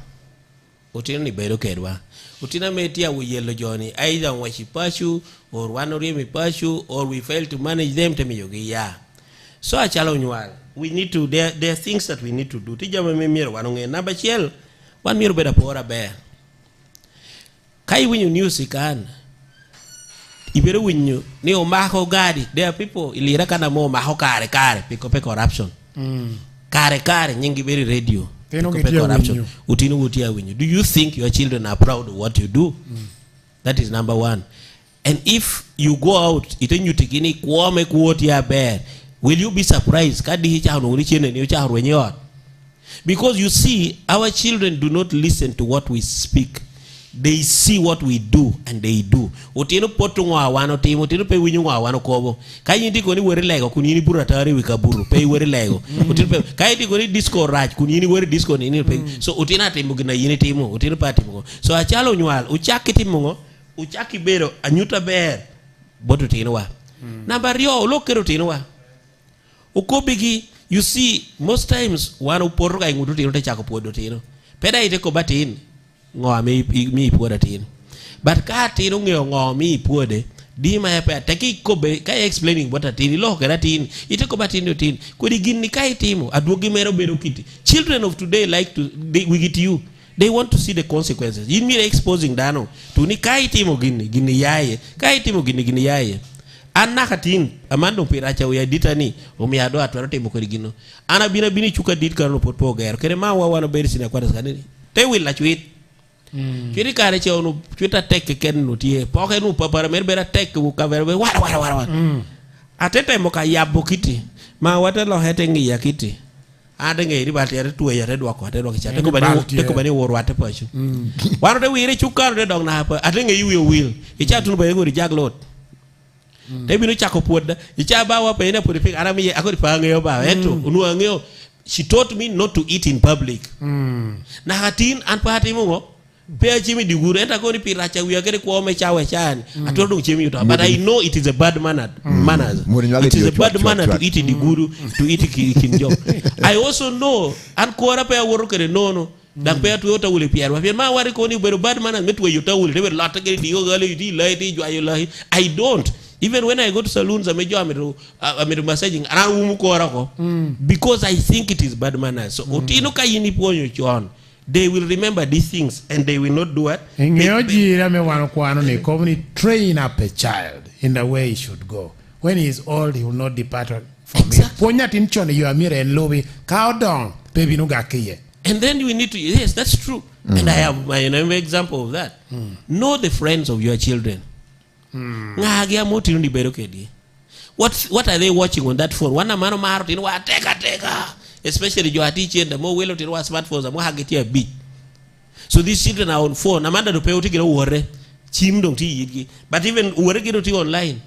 Utino ni bedo kedwa. Utina metia we yellow Johnny either wachipachu or one or mi pachu or we fail to manage them to me yogi ya. So a chalo nywalo. we need to, there are things that we need to do. Tija me miro wanonge number chiel, one miro beda pora bear. Kai winyu news ikan. Ibero winyu ni omako gadi. There are people ilira kana mo maho kare piko corruption. Kare nyingi very radio. Corruption. Utinu utia winyu. Do you think your children are proud of what you do? That is number one. And if you go out, itenyu tikini kuome kuotia bear. Will you be surprised? Because you see, our children do not listen to what we speak. They see what we do, and they do. Utino potungwa wano timo, utino pe winyungwa wano kobo. Kai yindi koni weri lego, kunini buratari wikaburu, pe weri lego. Utino pe, kai yindi koni disco raj, kunini weri disco nini pe. So utina timo gina yini timo, utino pa timo. So achalo nyual, uchaki timo, uchaki bero, anyuta ber, botu tino wa. Nambario, ulokero tino wa. Ukobigi, you see, most times one uporoga ingutu tino te chako podo tino. Peda ite ko batin ngo mi poda tino. But ka tino ngo mi pode di ma pe taki ko be kai explaining what a tino lo kera tino ite ko batin tino. Ko di ginni kai timo aduogi mero bedo kiti. Children of today like to we get you. They want to see the consequences. You mean exposing dano to ni kai timo ginni yaye. Kai timo ginni yaye. Anna katin amando piracha we edita ni umiado atwarote mokorigino ana bini chuka dit karo potpo ger kere ma wa wana beri sina kwata kanini te will la chwit chiri kare che onu chwita tek ken no tie poke nu papara mer bera tek ku ka ver wara atete mo ka yabo kiti ma wata lo hete ngi yakiti ade ngi ri bati ate tuwe yate dwa ko ate dwa kicha te ko bani wor wate pachu wano te wire chuka de dog na hapa ate ngi you will icha tunu ba yego jaglot they been chako poda ichaba wa pena put arami akori pangeyo ba eto unuangeo. She taught me not to eat in public. Na hatin an pati mo pe chimi diguru enta ko ni piracha wi agere ko me chawe chan atodo chimi uta. But I know it is a bad manners. It is a bad manner to eat diguru, to eat kinjo. I also know an ko ra pe woro kere no dan pe to yota wule piar wa ma wari ko ni beru bad manners metu yota wule te lata gere dio gale di lady jo ayo. I don't. Even when I go to saloons, I'm massaging because I think it is bad manners. So they will remember these things and they will not do it. Train up a child in the way he should go. When he is old, he will not depart from it. You are mere and lobby. Cow down, baby no gakiye. And then we need to, yes, that's true. And I have my example of that. Know the friends of your children. What are they watching on that phone? One man martin wa teka. Especially your teacher, the more well to smartphones, the more I get a beat. So these children are on phone. Amanda to pay to get worry. Chim don't tea. But even worry get online.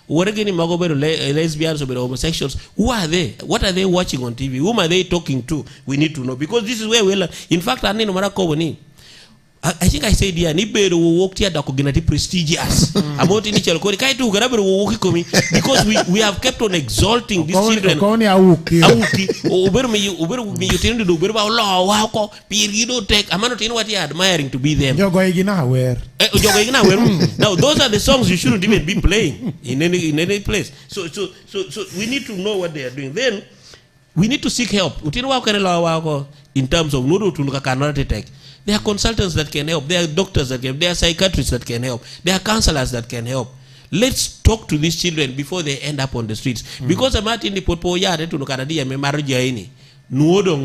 Worry getting magober lesbians or homosexuals. Who are they? What are they watching on TV? Whom are they talking to? We need to know. Because this is where we learn. In fact, I need no matter I think I said here, Niberu will walk here that prestigious. About initial because we have kept on exalting these children. Admiring to be them. Now those are the songs you shouldn't even be playing in any place. So we need to know what they are doing. Then we need to seek help. In terms of there are consultants that can help. There are doctors that can help. There are psychiatrists that can help. There are counselors that can help. Let's talk to these children before they end up on the streets. Because I'm not in the potpo yard to Canada, me marriage ini. Nuodo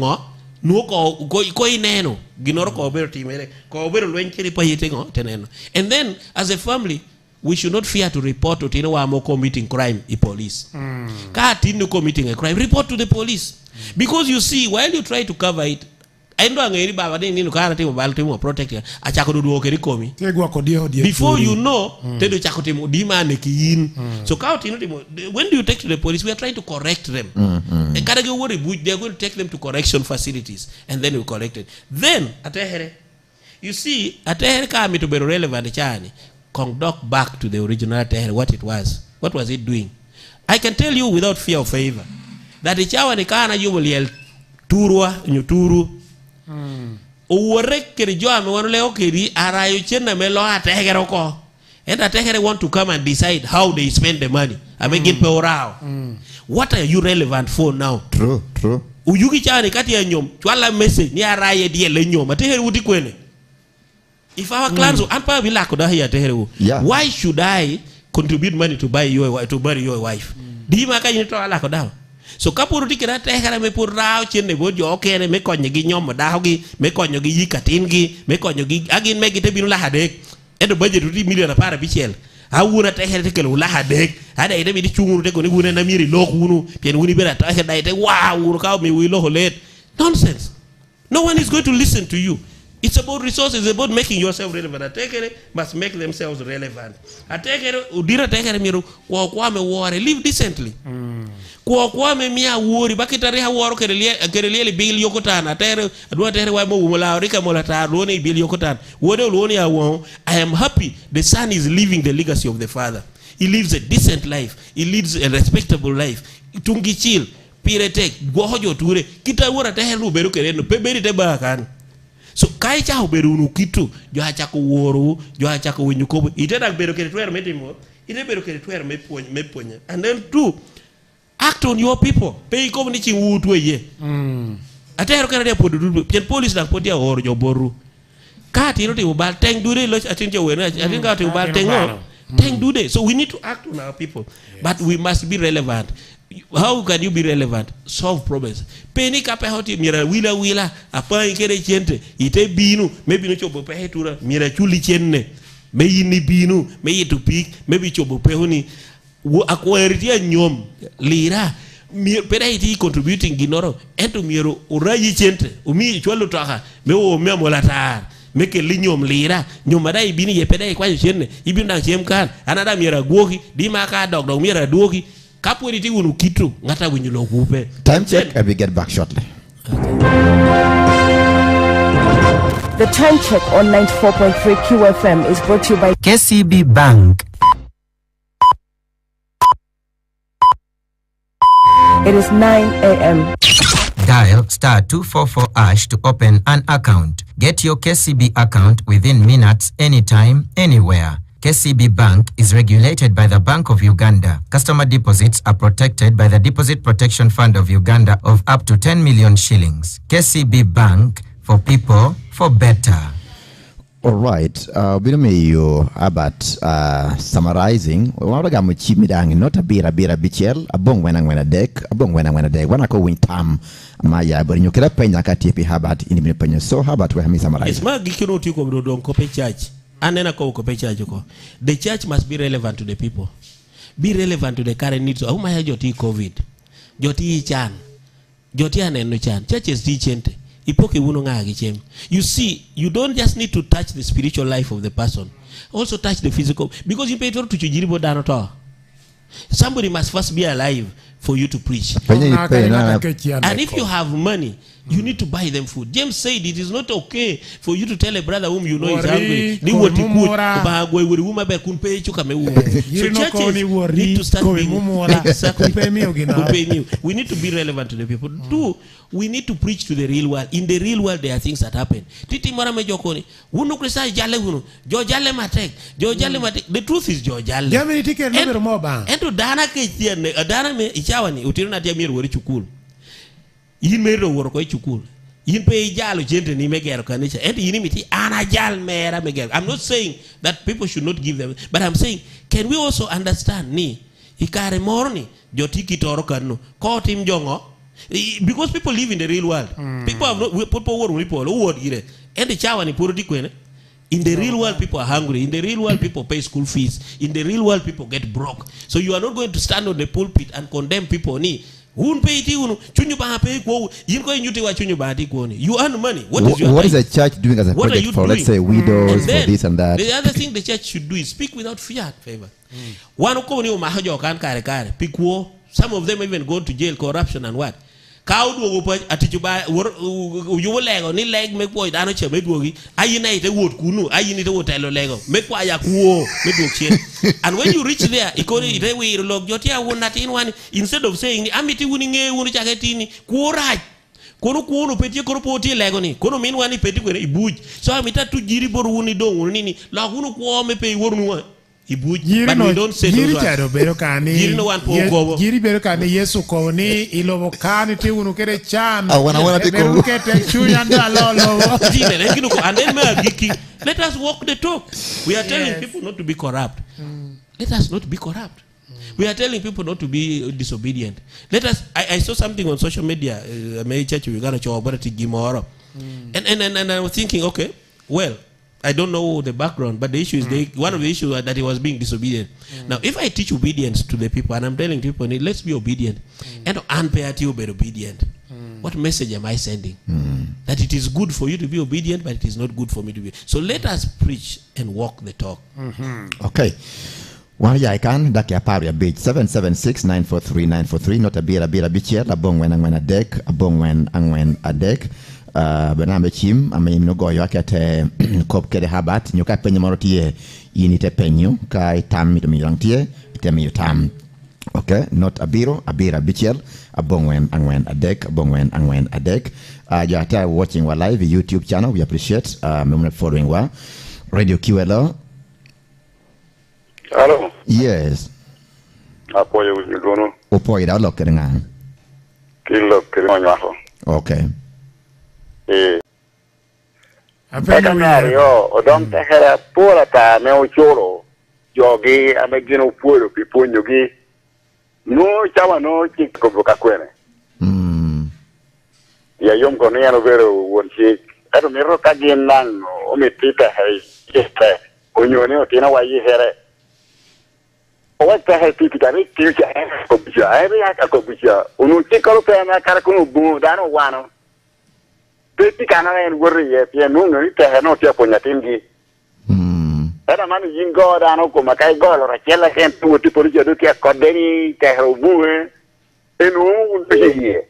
no ko ineno. Ginoro ko obero timere. Ko obero lwencheri pa yetengo teneno. And then as a family, we should not fear to report to Tino Wamo committing crime in police. Ka Tino committing a crime, report to the police. Because you see, while you try to cover it, before you know, so when do you take to the police? We are trying to correct them. They are going to take them to correction facilities and then we correct it. Then you see, come to be relevant, conduct back to the original what it was. What was it doing? I can tell you without fear of favor that the chawa nikana you will yell turwa nyuturu. Uwarek kiri joa me wanu leo kiri arayu chena me lo ategero ko. And ategere want to come and decide how they spend the money. I mean get peorao. What are you relevant for now? True. Uyugi chani kati ya nyom chwala message ni araye die le nyom atehere uti kwene. If our clans ampa bilako da here tehere. Why should I contribute money to buy marry your wife? Di maka ni to ala ko daw. So kapuru tikira tehere me pur raw chenne bo jo kene me konye gi nyom daw gi me konyo gi yikatin gi me konyo gi agin me gite binu la hadek. Edo budget uti million para bichel. Awuna tehere tekelo la hadek. Ada ide bi di chunguru te ko ni wuna na miri lok wunu pien wuni bera tehere dai te wow wunu ka me wi lo let. Nonsense. No one is going to listen to you. It's about resources, it's about making yourself relevant. A take must make themselves relevant. A take udira take miru kwa me worry, live decently. Kwa me mia worry, bakitari ha woro kerele bil yokotana. Tere adwa tere wa mo mola rika mola ta loni bil yokotan. Wode loni awon. I am happy the son is living the legacy of the father. He lives a decent life. He lives a respectable life. Tungi chill, piretek, gohojo ture. Kita wora tere lu beru kereno peberi te bakan. So kai cha oberu nu kitu jo acha ko woro jo acha ko winyu ko ite dak beru ke twer metimo ite beru ke twer me ponya and then two act on your people pay ko ni chi wutu ye atero kana de podu pen police dak podia woro jo boru ka ti no ti ubal teng dure lo atin je wena atin ka ti ubal teng no teng dude. So we need to act on our people, but we must be relevant. How can you be relevant? Solve problems. Penny kape hoti mira wila apa ikere chente ite binu maybe no chobo pe tura mira chuli chenne me yini binu me yitu pik maybe chobo pe honi akweritia nyom lira pera iti contributing ginoro ento miro urayi chente umi chwalu taka me o me molatar meke linyom lira nyom dai bini ye peda kwa chenne ibinda chemkan anada mira goki di maka dog mira doki. Time check and we get back shortly. The time check on 94.3 QFM is brought to you by KCB Bank. It is 9 a.m. Dial *244# to open an account. Get your KCB account within minutes, anytime, anywhere. KCB Bank is regulated by the Bank of Uganda. Customer deposits are protected by the Deposit Protection Fund of Uganda of up to 10 million shillings. KCB Bank, for people, for better. All right. You about summarizing. Not a bira bichel. Abong when a deck. Abong when a deck. When I go win tam. Maya, but you can pay Nakati Habat in the penny. So how about we summarize? It's my Gikino don't copy church. And then the church must be relevant to the people. Be relevant to the current needs. How much joti COVID? Joti chan. Joti aneno chan. Church is teaching. Ipoke wuno ngagi chem. You see, you don't just need to touch the spiritual life of the person. Also touch the physical. Because you pay to chujiribo danoto. Somebody must first be alive for you to preach. And if you have money, you need to buy them food. James said it is not okay for you to tell a brother whom you know is hungry. So churches need to start being we need to be relevant to the people. Two, we need to preach to the real world. In the real world, there are things that happen. The truth is and to Dana yin mero wor ko chukul yin pe jalo gente ni megero kanisha and yin miti ana jal mera megero. I'm not saying that people should not give them, but I'm saying can we also understand ni ikare morni jotiki toro kanu ko tim jongo because people live in the real world. People have no people wor word gire and the chawa ni purity kwene. In the real world, people are hungry. In the real world, people pay school fees. In the real world, people get broke. So you are not going to stand on the pulpit and condemn people. You earn money. What is the church doing as a project for, let's say, widows, for this and that? The other thing the church should do is speak without fear. Some of them even go to jail, corruption and what? Cow do atichuba you lego ni leg make boy dano che medwogi ayina ite wot kunu ayina ite wotelo lego make kwa ya kuo medwog chen. And when you reach there ikoni ite we log jotia wona tin one instead of saying amiti wuni nge wuni chaketini kuora kono kuono peti kono poti lego ni kono min wani peti kwere ibuj so amita tu jiri bor wuni do wuni ni la kunu kuo me pe wornu but we don't say those ones. Yiri no one po go. Yiri bero kani Yesu ko ni ilobo kani ti unu kere chan. Wana ti ko. And then let us walk the talk. We are telling people not to be corrupt. Let us not be corrupt. We are telling people not to be disobedient. Let us. I saw something on social media. My church we gonna show about Gimoro, and I was thinking, okay, well, I don't know the background, but the issue is one of the issues that he was being disobedient. Now, if I teach obedience to the people, and I'm telling people, let's be obedient, and unfair to be obedient. What message am I sending? That it is good for you to be obedient, but it is not good for me to be. So let us preach and walk the talk. Okay. One ya kan dak ya pari beach 776-943-943 not a bira bichia abong when angwen adek abong when angwen adek benambe chim ame no go yo akete kop kede habat nyoka penye morotie yinite penyu kai tam mi mirantie itemi tam. Okay, not abira bichel abong when angwen adek abong when angwen adek. You are watching our live YouTube channel. We appreciate following wa Radio QLO. Hello. Yes. Apoyo ugono. Upoyo da lokere nga. Kilo nyafo. Okay. Apena yo odom tehera pura ta me ochoro. Jogi amegino puro pipunyo gi. No chawa no chiko boka kwene. Ya yom kono ya no vero wonchi. Ero miro kagin nan o mitita hai. Este. Onyone otina wa yihere. What the hell people that make you every accomplisher? Unu chikolo pena karakuno boom dano wano. Peti kana en worry ye no no ite no tia ponya tingi. Era mani jingo dano ko makai golo rachela ken tu tipo ri do tia kodeni te robu enu unye.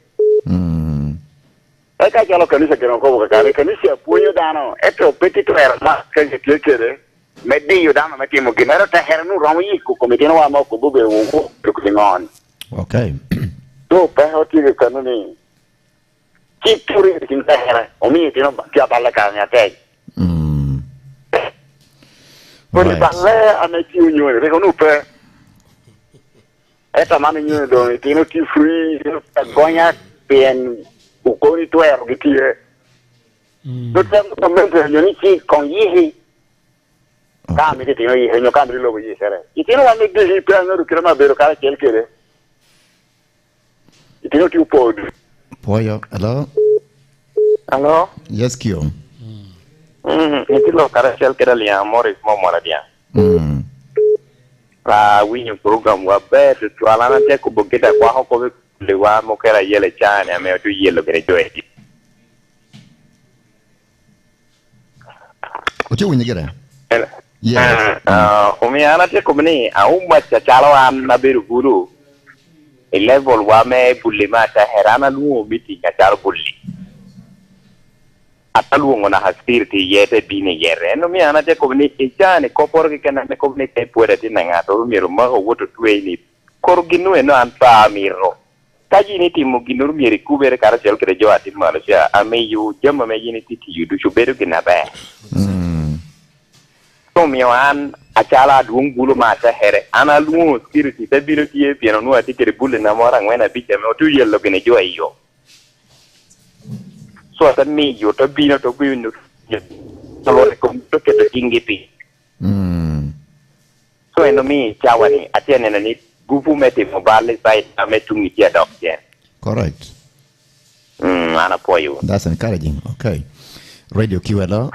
Eka jalo kanisa kero ko ka kanisa punyo dano eto peti to era ma ke kekere. Medio dama metimo ginero ta hernu romo yiku komitino wa mo ko bube wo ko. Okay. To pa hoti ke kanuni. Kituri tin ta hera. Omi tino kia balla ka nya te. Poi balle a me ti unyo re ko nu pe. Eta mani nyo do tino ti free gonya pen ko ni to er gitie. Do tempo mente yo ni ki con yihi. Kami ke tino yi henyo kami lo yi sere. Itino wa me de pe ngoro kirama bero kala kelkere. Itino ti upod. Poyo, hello. Hello. Yes, Kyo. Itino kala kelkere li amore mo mora dia. La winyo program wa be to ala na te ko bogeta kwa ho ko le wa mo kera yele chane ame to yelo kere joeti. Oche winyegere. Yeah. Umiana te kumni aumma chalo na beru guru. Level wa me bulima ta herana lu miti chalo bulli. Atalu ngona haspirti yete bine yere. No miana te kumni ichane kopor ke kana me kumni te puede tinanga to miru ma ho woto tueni. Korginu no anta miro. Kaji ni timu ginur miri kubere kara sel kre jo atin malaysia ame yu jama me yini titi yudu chuberu kinabe. An achala dung bulu mata here ana lu spiriti te biroti e piano no ati kere bulle na mora ngwena biche me otu yello gene jo ayo so ata mi yo to bino to bino to lo ko to ke to kingipi so eno mi chawani atiene na ni gupu mete mobile site ametungi tia doctor. Correct. Ana poyo. That's encouraging. Okay. Radio QLO.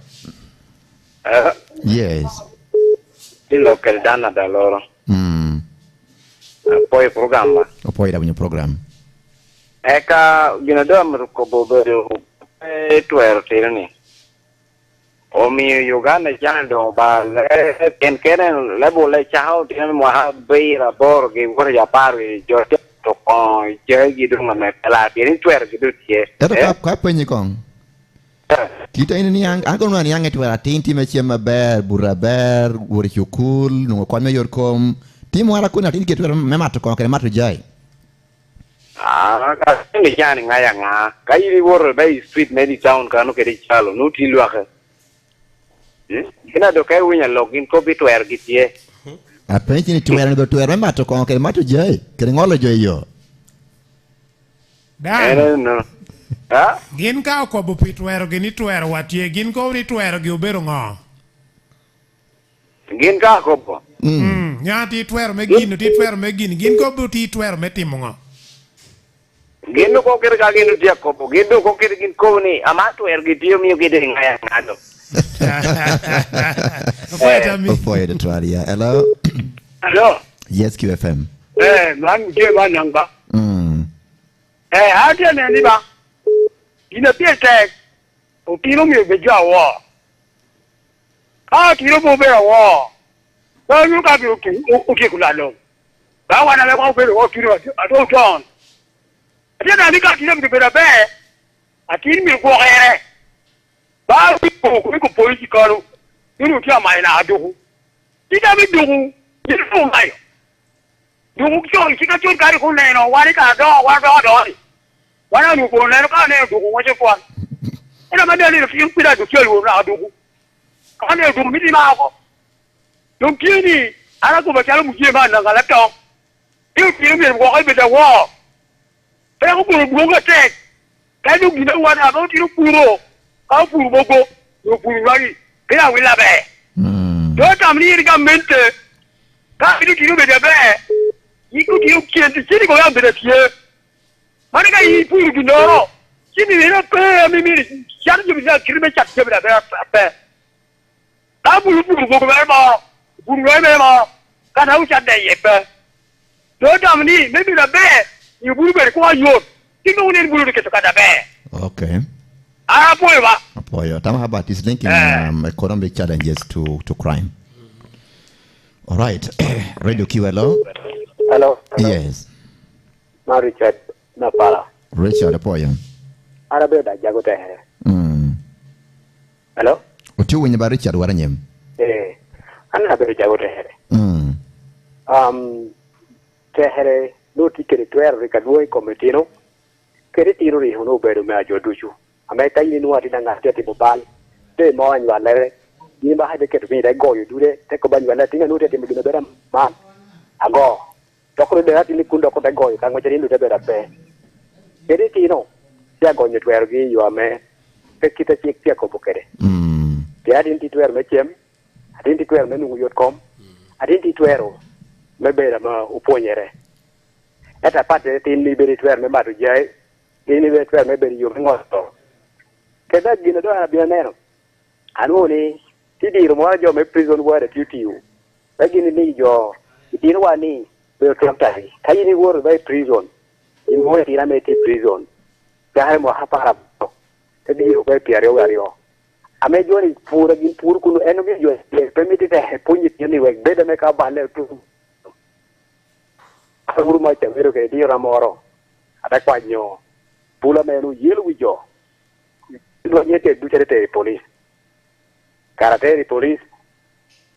Yes. Lo che danno da loro. Poi programma. O poi da un program. Eka gina dom ko bobe tuer tirani. O mi Uganda jando ba ken kenen lebo le chao tiene mo ha beira borgi vor ya pari jo to ko je gidu me la tiene tuer gidu tie. Eta ka penyi kong. Kita ini yang aku nuan yang itu ada tinti macam ber buraber urikul nunggu kau mayor kom timu ara kuna tinti kita memang tu kau kena matu jai. Ini jangan ngayang kaya ini war by street medi town kanu kiri calo nuti luak. Kena do kaya punya login kopi tu air gitu ya. Apenji ni tuwera ndo tuwera mato ko ke mato jai. Ke ngolo jo yo. Dan. Ha? Gin ka ko bu pitwero gini twero watie gin ko ni twero gi obero ngo. Gin ka ko po. Nya ti twero me gin ti twero me gin ko bu ti twero me timo ngo. Gin ko kere ka gin ti ko po. Gin ko kere gin ko ni ama twero gi tio mi gide ngaya ngado. Ofoye de Twalia. Hello. Hello. Yes, QFM. Man je man nanga. How do you know ba? Ina piete. O tiro mi be jawo. Tiro bo be wo. Ba yu ka bi o ki kula lo. Ba wa na le ko be o tiro ado ton. Ade na ni ka tiro mi be be. Atiri mi ko ere. Ba ko political. Inu ti amai na aduhu. Ida mi duhu. Inu mai. Duhu kyo kika chon kari ko ne no wari ka do wa do. Wana ni ko ne ka ne duhu wa che kwa. Ina ma dali fi pida do kyo na aduhu. Ka ne duhu mi di ma ko. Dum kini ara ko ba kala mu je ma na ngala to. Yu ti mi ko ai be da wo. Pe ko bu ga te. Ka du gi na wa na ba ti ru puro. Ka puro bogo. Yo puro wari. Pe a wi la be. Do tam ni ga mente. Ka du ki ru be da be. Iku ki u ki ti ti ko ya be da tie. Mane ka yi puro gi no. Ki ni na pe mi char ju bi kiri be chat je be da be. Ta puro bogo be ma. Puro be ma. Ka na u chat de ye pe. Do tam ni me bi da be. You puro be ko yo. Ki no ni puro ke to ka da be. Okay. Apoyo. Tama about is linking economic challenges to crime. All right. Radio QLO. Hello. Yes. Ma Richard na pala. Richard Apoyo. Arabe da jago te. Hello. Utu wenye ba Richard waranyem. Ana be jago te. Te here no tikere twere ka duoi kometino. Kere tiro ri hono bedo me ajo duchu. Ame kai ni nuati danga te bobal. Te mo anwa lere. Ni ba hade keto mi dai go yu dure. Te ko banwa la tinga no te mi gina beram man. Ago. Tokro de ati ni kundo ko dai go yu kan ngojeri no te bera pe. Kere tino. Ya go nyu twere gi yu ame. Te kita chik tia ko bokere. Te adin ti twere me chem. Adin ti twere me nungu yot kom. Adin ti twere me bera ma uponyere. Eta pate tin ni beri twere me matu jai. Ini be twere me beri yu ngoto. Keda gina do abia neno. Anu ni ti di mo jo me prison ware tiu. Bagini ni jo di no ani be tramtai. Kai ni wor be prison. In mo ti na me ti prison. Ka ha mo ha para. Te di ro be piare o ario. Ame jo ni pura gin pur kunu eno mi jo permiti te punyi ti ni we be de me ka bale tu. Aguru ma te vero ke di ramoro. Ada kwanyo. Pula me no yelu wi jo. Lo niente ducere police. Karateri police.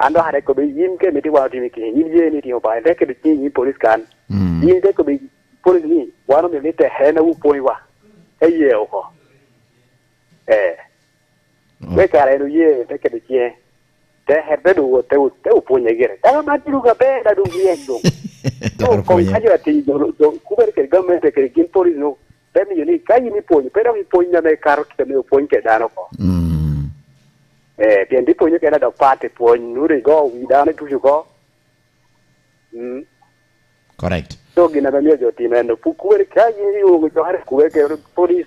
Ando hare ko be yin ke meti wa timi ke yin ye ni ti ba de ke ti yin police kan. Yin de ko be police ni wa no me te he na u poi wa. E ye o ko. Be kare no ye de ke ti e. Te he be do te u poi ne gere. Ta ma ti lu ga be da du ye do. To ko ka jo ti do ku be ke government ke kin police no. Temi yoni kai ni ponyo pero mi ponyo me karo ke me ponyo ke dano ko bien di ponyo ke na da parte ponyo nuri go wi dano tuju ko correct so gina ba mi jo ti mendo pu ku re kai ni o go har ku ke police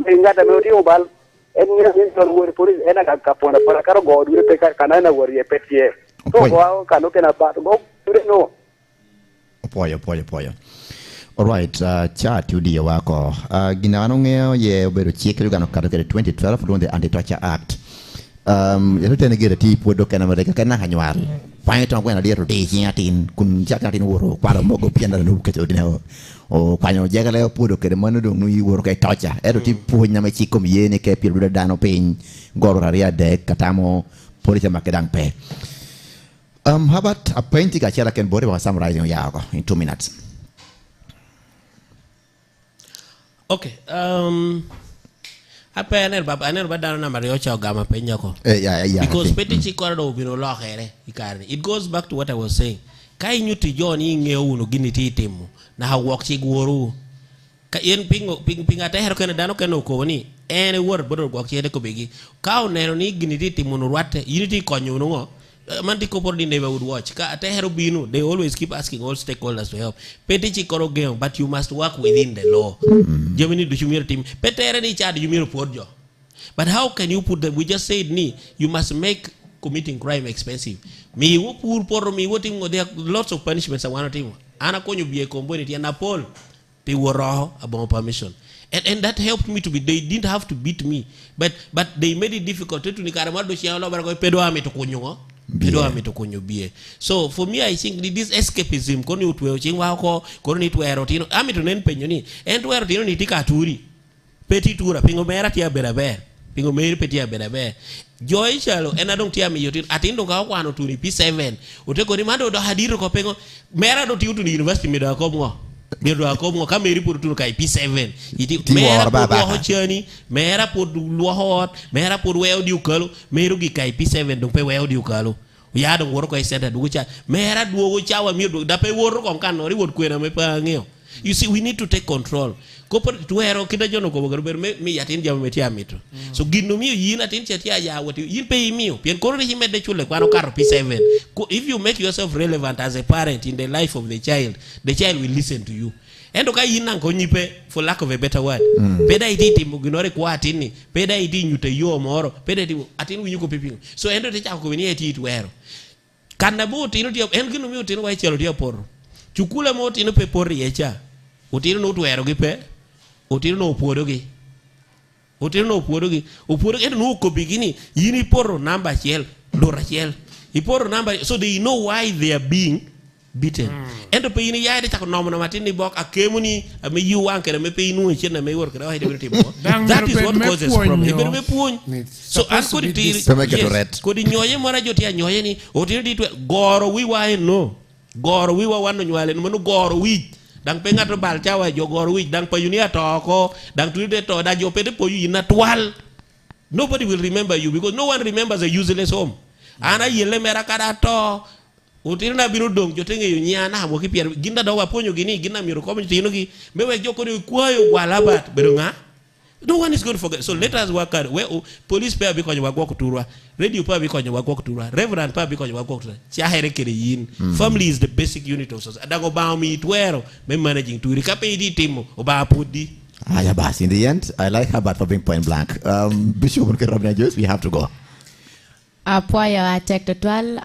ngata me oti obal en ni ni so wo police ena ka pona para karo go dure pe kana na wori e petie to go ka no ke na ba go dure no Apoyo. All right, chat udi wako. Gina anongeo ye obedo chieke lugano kado kede 2012 donde Anti-Torture Act. Yato tene gede ti puedo kena mereka kena hanyual. Fanya tuan kuena dia rodi hingatin kun jaka tin woro kwaro mogo pianda nu keto dineo. O kwanyo jaga leo puedo kede manu dong nu woro kai torture. Edo ti punya me chiko miyene ke pilu da dano pin goro raria dek katamo polisi makedang pe. How about a painting achara ken bore wa summarizing yago in 2 minutes. Okay. Apa aner ba dano na Mario cha gama penya ko. Yeah. Because peti chikora do bino lo khere ikari. It goes back to what I was saying. kai nyuti joni ng'eyo uno gini titimo na hawok chi gworu ka yen pinga te hero kene dano kene ko ni ene wor bodo gwak chi ko begi ka onero ni gini titimo no rwate yini konyo no man ti ko por di never would watch ka te hero binu they always keep asking all stakeholders to help peti chi koro gem but you must work within the law jemini du chumir team petere ni chad yumiro podjo but how can you put them we just said ni you must make committing crime expensive mi wo pur por mi wo tingo there are lots of punishments I want to tingo ana konyo bie komboni ti na pol pe woro about permission and that helped me to be they didn't have to beat me but they made it difficult to nikarama do shialo barako pedo ame to konyo pedo ame to konyo bie so for me I think this escapism koni utwe chingwa ko koni twero tino ame to nen penyo ni en twero tino ni tikaturi peti tura pingo mera tia beraber pingo meri peti ya beraber joy chalo en adong tia mi yotin atindo ka kwano tuni P7 uteko ni mando do hadiro ko pengo mera do tiutu ni university medo ko mo medo ko mo ka meri pur tunu kai P7 iti mera po ho chani mera po lo hot mera po weo di ukalo meru gi kai P7 dong pe weo di ukalo ya dong woro ko isenta du cha mera duogo chawa mi do da pe woro kon kan no ri wot kwena me pa ngeo you see we need to take control kopo tuero kita jono ko ber mi yatin jam metia mito so ginno mi yin atin chetia ya wati yin pe miyo pien ko ri himede chule kwano karo P7 if you make yourself relevant as a parent in the life of the child will listen to you endo ka yin nan ko nyipe for lack of a better word peda iti timo ginore kwa atini peda iti nyute yo moro peda iti atin winyu ko pipingo so endo te chako ni eti tuero kanda bo tino tio en gino mi tino wa chelo tio por chukula mo tino pe por yecha utino no tuero gi pe utino no puodo gi upuodo gi no ko bigini yini porro number chiel dora chiel iporo number so they know why they are being beaten endo pe yini yaade tako nomo matini bok akemuni ame yu wankere me pe inu chena me work da hayde timo that is what causes problem ibe me puon so an ko di ko di nyoye mora joti nyoye ni otino di goro wi wa no goro wi wa wano nywale no goro wi dang pe ngato bal chawa jo goro wi dang pa yunia to ko dang tuide to da jo pede po yu na twal nobody will remember you because no one remembers a useless home ana yele mera kada to utirna biro dong jotenge yo nyana mo ki pier ginda do wa ponyo gini gina miro ko tino gi mewe joko ni kwayo walabat bedonga no one is going to forget so let us work out where police pay bi ko nywa gwo kuturwa radio pay bi ko nywa gwo kuturwa reverend pay bi ko nywa gwo kuturwa cha here kere yin family is the basic unit of society dago ba mi twero me managing to rikape di timo oba podi aya bas in the end I like about for being point blank Bishop Robin Joyce we have to go apoyo atek total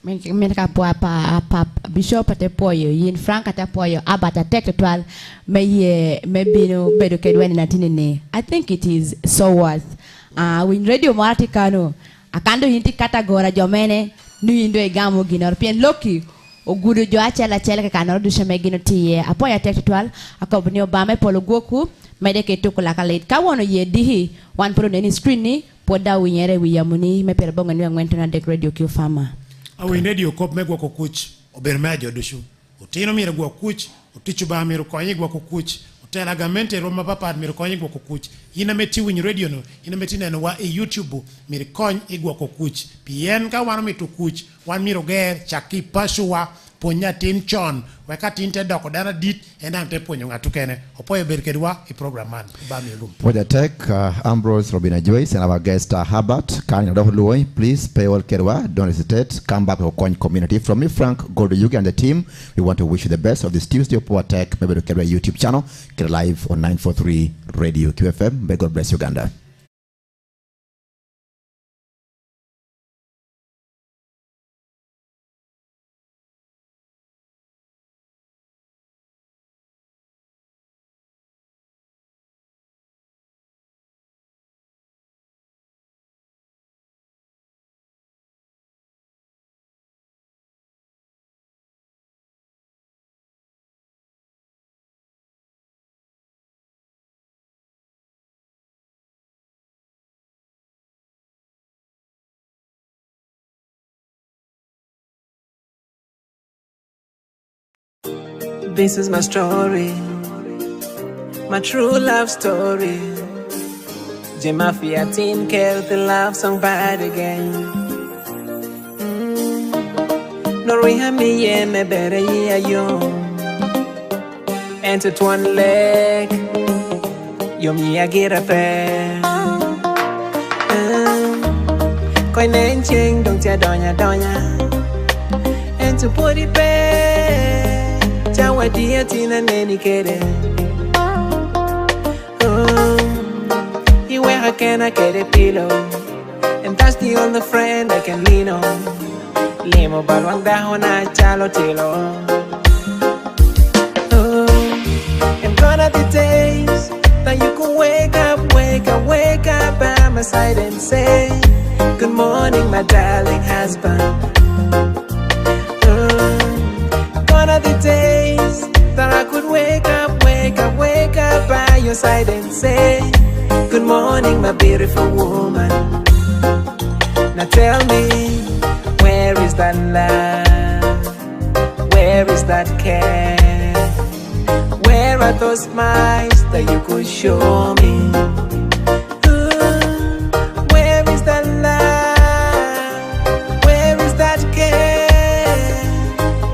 men ka pa Bishop ate poyo yin Frank ate poyo abata tek total me bino bedo kedweni na tinene I think it is so worth win radio marti kano akando yinti kategora jomene nu yindo e gamo ginor pien loki ogudo jo achela chela kanor du sheme gino tie apoyo tek total akobni obame polo goku medeke tukula kalit ka wono ye dihi wan pro neni screen ni poda winyere wiyamuni me perbonga ni ngwento na dek radio Q Farmer awi radio kop megwa ko kuch ober majo dushu utino mire gwa kuch utichu ba mire ko yigwa ko kuch utela gamente roma papa mire ko yigwa ko kuch ina meti win radio no ina meti na wa e YouTube mire kon igwa ko kuch pien ka wan mi to kuch wan miro ger chaki pashwa ponya tin chon wakati inte doko dana dit ena te ponyo ngatu kene opoye berkedwa e program man ba mi lum Poja Tech Ambrose Robina Joyce and our guest Herbert Kani Dohluoy please pay all kerwa don't hesitate come back to Okony community from me Frank go to Yugi and the team we want to wish you the best of this Tuesday Poja Tech maybe to Kerwa YouTube channel get live on 943 Radio QFM may God bless Uganda. This is my story, my true love story. J Mafia teen care the love song bad again. Loriha me ye me better ye yo. Enter to one leg. Yo me a get a fair. Koi nen ching dong tia donya. Enter put it back. Chawa dia tina neni kere. You wear a can I get a pillow. And that's the only friend I can lean on. Limo balwang dahon na chalo tilo. And gone are the days that you can wake up by my side and say, good morning, my darling husband. Gone are the days that I could wake up by your side and say, good morning, my beautiful woman. Now tell me, where is that love? Where is that care? Where are those smiles that you could show me? Where is that love? Where is that care?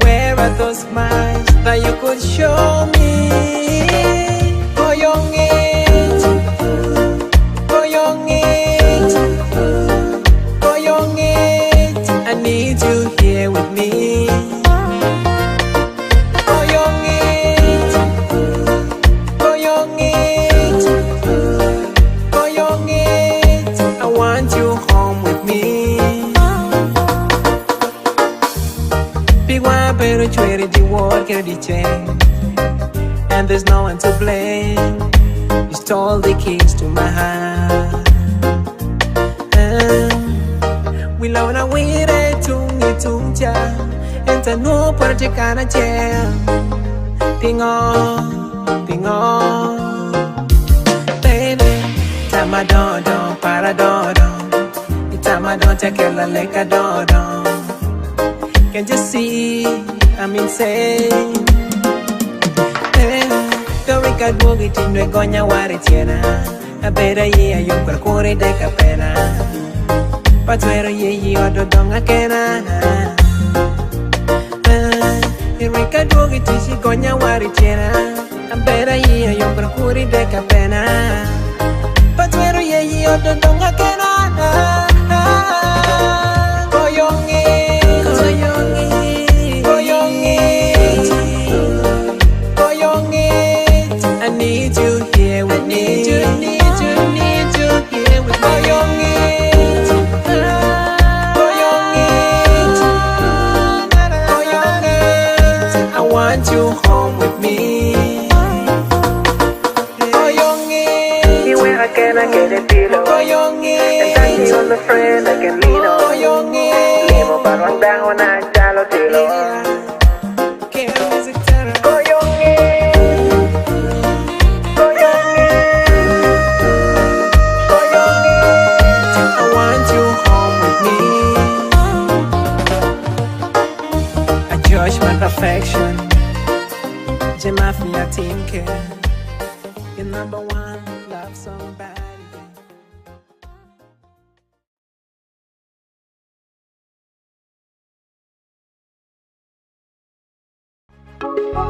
Where are those smiles that you could show me? I need you here with me. I want you home with me. Big one, pero chere di word, care di chain. And there's no one to blame. You stole the keys to my heart. We love na wire tungi tungja. Enta no parte kana jam. Pingo, baby. Tamadodo, paradodo. Itamadon tekela leka dodo. Can't you see I'm insane? Dorika bugi tinwe gonya wari tiena. Abera ye ayo kwa kore deka pena. Patuero ye odo donga kena. Dorika bugi tishi gonya wari tiena. Abera ye ayo kwa kore deka pena. Patuero ye odo donga kena. I need you here with me. Need you here with me. I want you home with me. Where can I get a pillow? And that's the only friend I can lean on. Limo parang dahon na chalo tilo. Perfection, Jamafia team care. Your number one love somebody.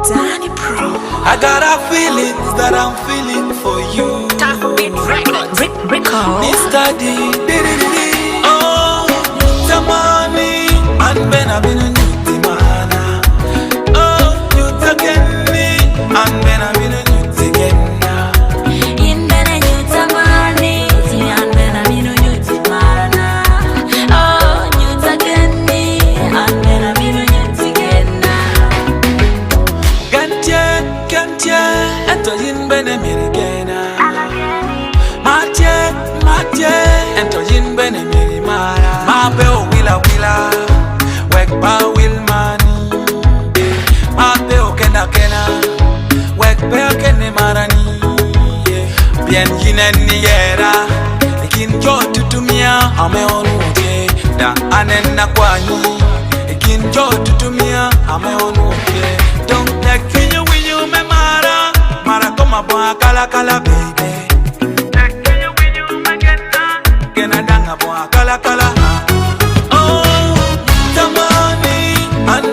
Danny Pro. I got a feelings that I'm feeling for you. Mr. D. Oh, Tamani, and Ben I've been and when I'm in a new again now. In when I knew Tamani, and when I'm in a new Marana. Oh, new again me, and when I'm in a new again now. Gantia, and to in Benemirigena. Matye, and to in Benemirimara. My bell willa, Wekpa will money. My bell kena. Bekene marani bien yineni yera ekin jo tutumia ame onuje da anena kwani ekin jo tutumia ame onuje don't like you me mara koma bwa kala baby like you me kena danga bwa kala oh tamani and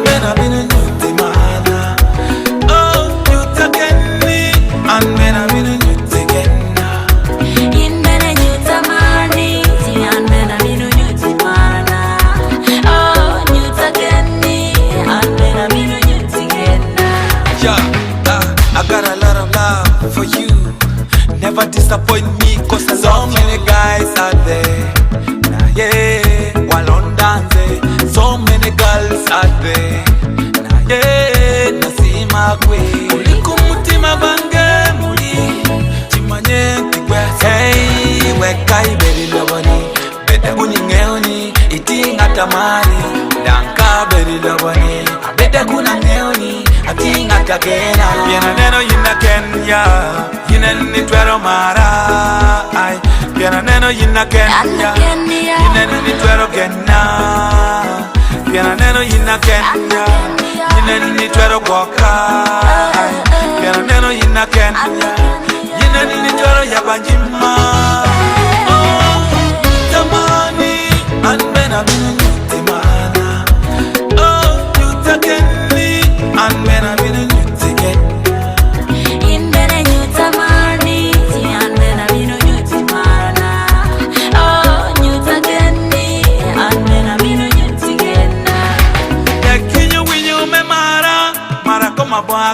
So many guys out there, nah yeah, while on dance. So many girls out there, nah yeah, nasima kwe. Ulikumutima bange muli, chimanye kwe. Hey, wekai beri lobani, beda uningeoni, itinga tamari, danka beri lobani, beda kuna neoni, atinga takena. Piena neno yina Kenya, yina ni twero mara. Piena neno yina Kenya, yina ni twero Kenya. Piena neno yina Kenya, yina ni twero Goka. Piena neno yina Kenya, yina ni twero Yabanjima. Oh, tamani anbena binu timana. Oh, yutakeni anbena binu tigen.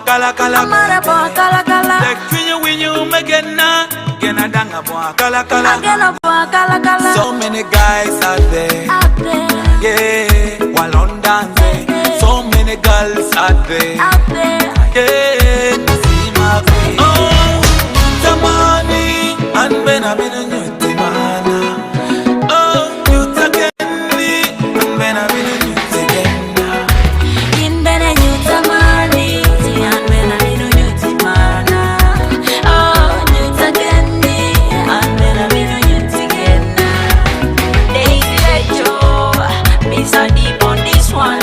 Kala kala amara bo kala kala the when you megena gena danga bo kala kala gena bo kala kala. So many guys out there yeah while on dance. So many girls out there yeah nasima kwe. Oh tamani anbena binu nyuti mana. Oh yutakeni anbena binu nyuti gena inbena nyutamani. So deep on this one,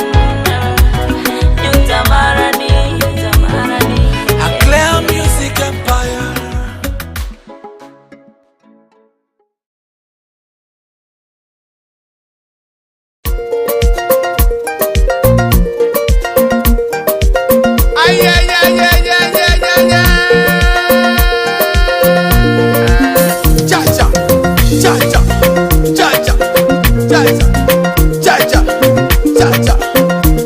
Yutamarani, a clear music empire. Ay, ay, ay, ay, ay, ay, ay, ay. Cha cha, cha cha, cha cha, cha cha. Cha-cha,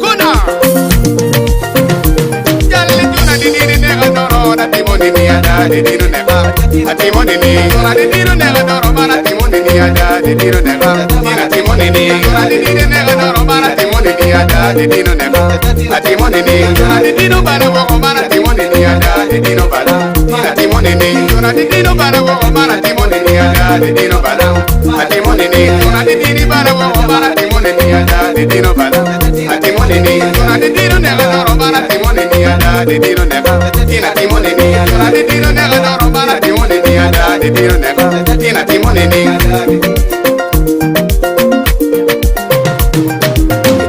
kuna Jali tuna didiri nega doro na timoni ni ada didiru nega atimoni ni tuna didiru nega doro mana timoni ni ada didiru nega tina timoni ni tuna didiri nega doro mana timoni ni ada didiru nega atimoni ni tuna didiru bana woko mana timoni ni ada didiru bana tina timoni ni tuna didiru bana woko mana timoni ni ada didiru bana atimoni ni tuna didiri bana woko mana timoni ni ada didiru bana atimoni ni tuna didiru nega doro mana timoni ni ada didiru nega tina timoni ni tuna didiru nega doro mana timoni ni ada didiru nega tina timoni ni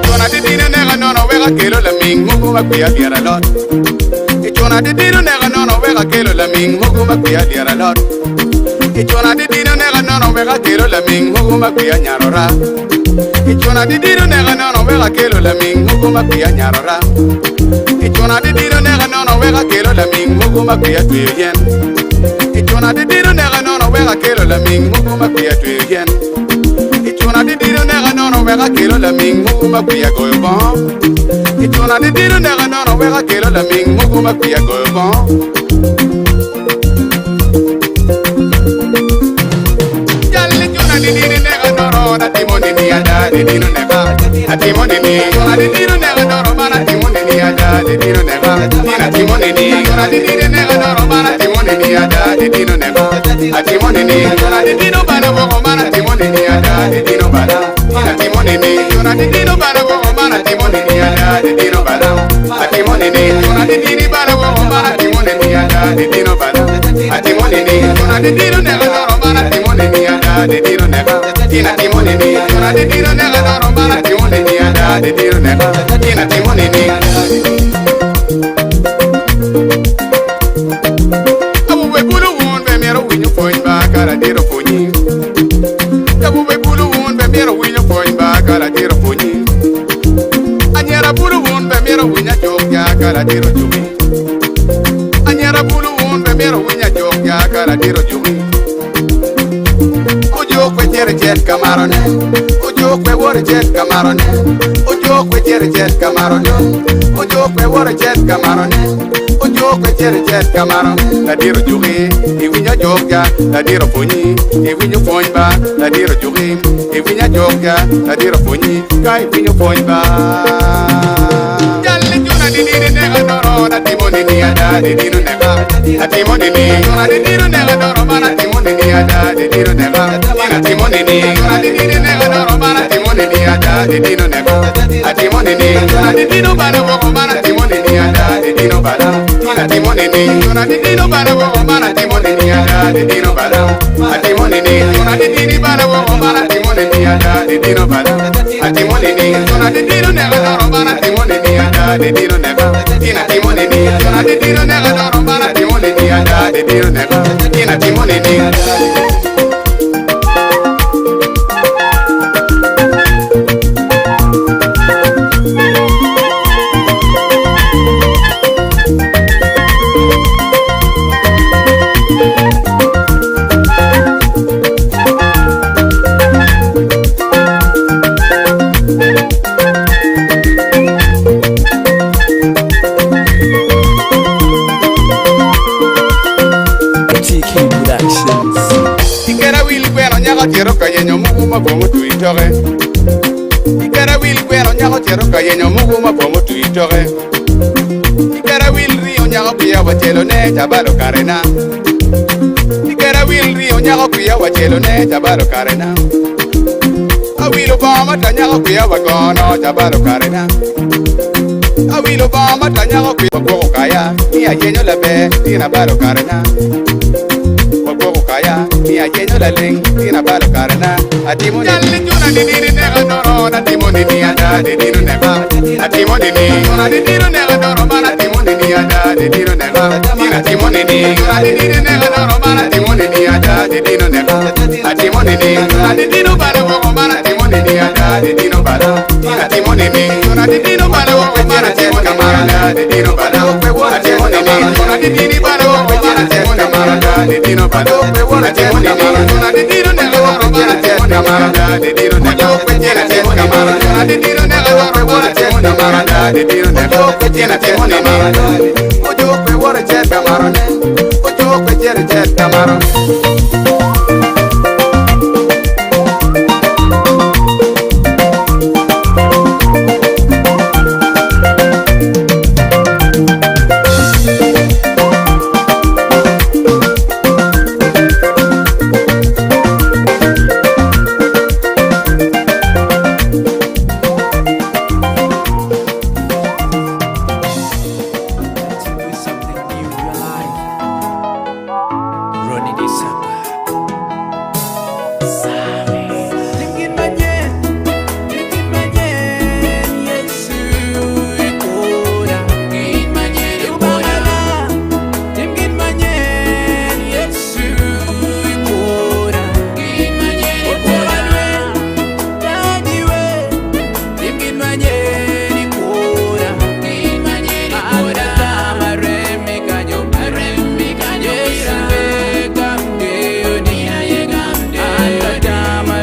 tuna didiru nega nono wega kelo la ming mugu makuya biara lot. Tuna didiru nega nono wega kelo la ming mugu makuya biara lot. Tuna didiru nega nono wega kelo la ming mugu makuya nyarora. Tuna didiru nega nono wega kelo la ming mugu makuya nyarora. Tuna didiru nega nono wega kelo la ming mugu makuya tuyen. Tuna didiru nega nono wega kelo la ming mugu makuya tuyen. Tuna didiru nega nono wega kelo la ming mugu makuya goyobon. Tuna didiru nega nono wega kelo la ming mugu makuya goyobon. Jali tuna didiru nega doro na timoni ni ada didiru nega atimoni ni tuna didiru nega doro mana timoni ni ada didiru nega tina timoni ni tuna didiru nega doro mana timoni ni ada didiru nega atimoni ni tuna didiru bana woko mana timoni ni ada didiru bana tina timoni ni tuna didiru bana woko mana timoni ni ada didiru bana atimoni ni tuna didiru bana woko mana timoni ni ada didiru bana atimoni ni tuna didiru nega doro mana timoni ni ada didiru nega tina timoni ni tuna didiru nega doro mana timoni ni ada didiru nega tina timoni ni abu be bulu won be mero winyo foin ba kara diro fonyi abu be bulu won be mero winyo foin ba kara diro fonyi anyara bulu won be mero winya jok ya kara diro jumi anyara bulu won be mero winya jok ya kara diro jumi Ujo kwe jere jet kamarone Ujo kwe wore jet kamarone Ujo kwe jere jet kamarone Ujo kwe wore jet kamarone Ujo Mojo kwe chere chet kamaro la diro jugi iwinya jogja la diro ponyi iwinyo ponba la diro jugi iwinya jogja la diro ponyi kai iwinyo ponba jalle juna di di ne adoro na timoni ni ada di dino nega na timoni ni juna di dino ne adoro mana timoni ni ada di dino nega na timoni ni juna di di ne adoro mana timoni ni ada di dino nega na timoni ni juna di dino bana ko mana timoni ni ada di dino bana na timoni ni juna di dino bana ko mana timoni ni ada di dino bana na timoni ni juna di dino bana ko mana timoni ni ada di dino bana na timoni ni juna di dino ne adoro mana timoni ni ada di dino nega na timoni ni juna di dino ne adoro mana timoni ni ada di dino nega na timoni ni Quiero que yeño muguma como tu itore. Ikara wil kwero nyako quiero que yeño muguma como tu itore. Ikara wil rio nyako pia wachelo ne chabalo karena. Ikara wil rio nyako pia wachelo ne chabalo karena. Awilo bama tanyako pia wagono chabalo karena. Awilo bama tanyako pia wagono kaya. Ni ayeño labe tina balo karena. Kaya ni ayeño la ling tina balo karena atimoni jalle juna di di ne adoro na timoni ni ada di di ne ba atimoni ni juna di di ne adoro mana timoni ni ada di di ne ba tina timoni ni juna di di ne adoro mana timoni ni ada di di ne ba atimoni ni juna di di no balo ko mana timoni ni ada di di no balo tina timoni ni juna di di no balo ko mana timoni kamara di di no balo atimoni ni juna di di balo ko mana timoni kamara di di no balo Wana temoni kamara di dino ne adoro mana temoni kamara di dino ne kwetena temoni kamara di dino ne adoro wana temoni kamara di dino ne kwetena temoni kamara ojo kwe wora chet kamara ne ojo kwe chet kamara Dama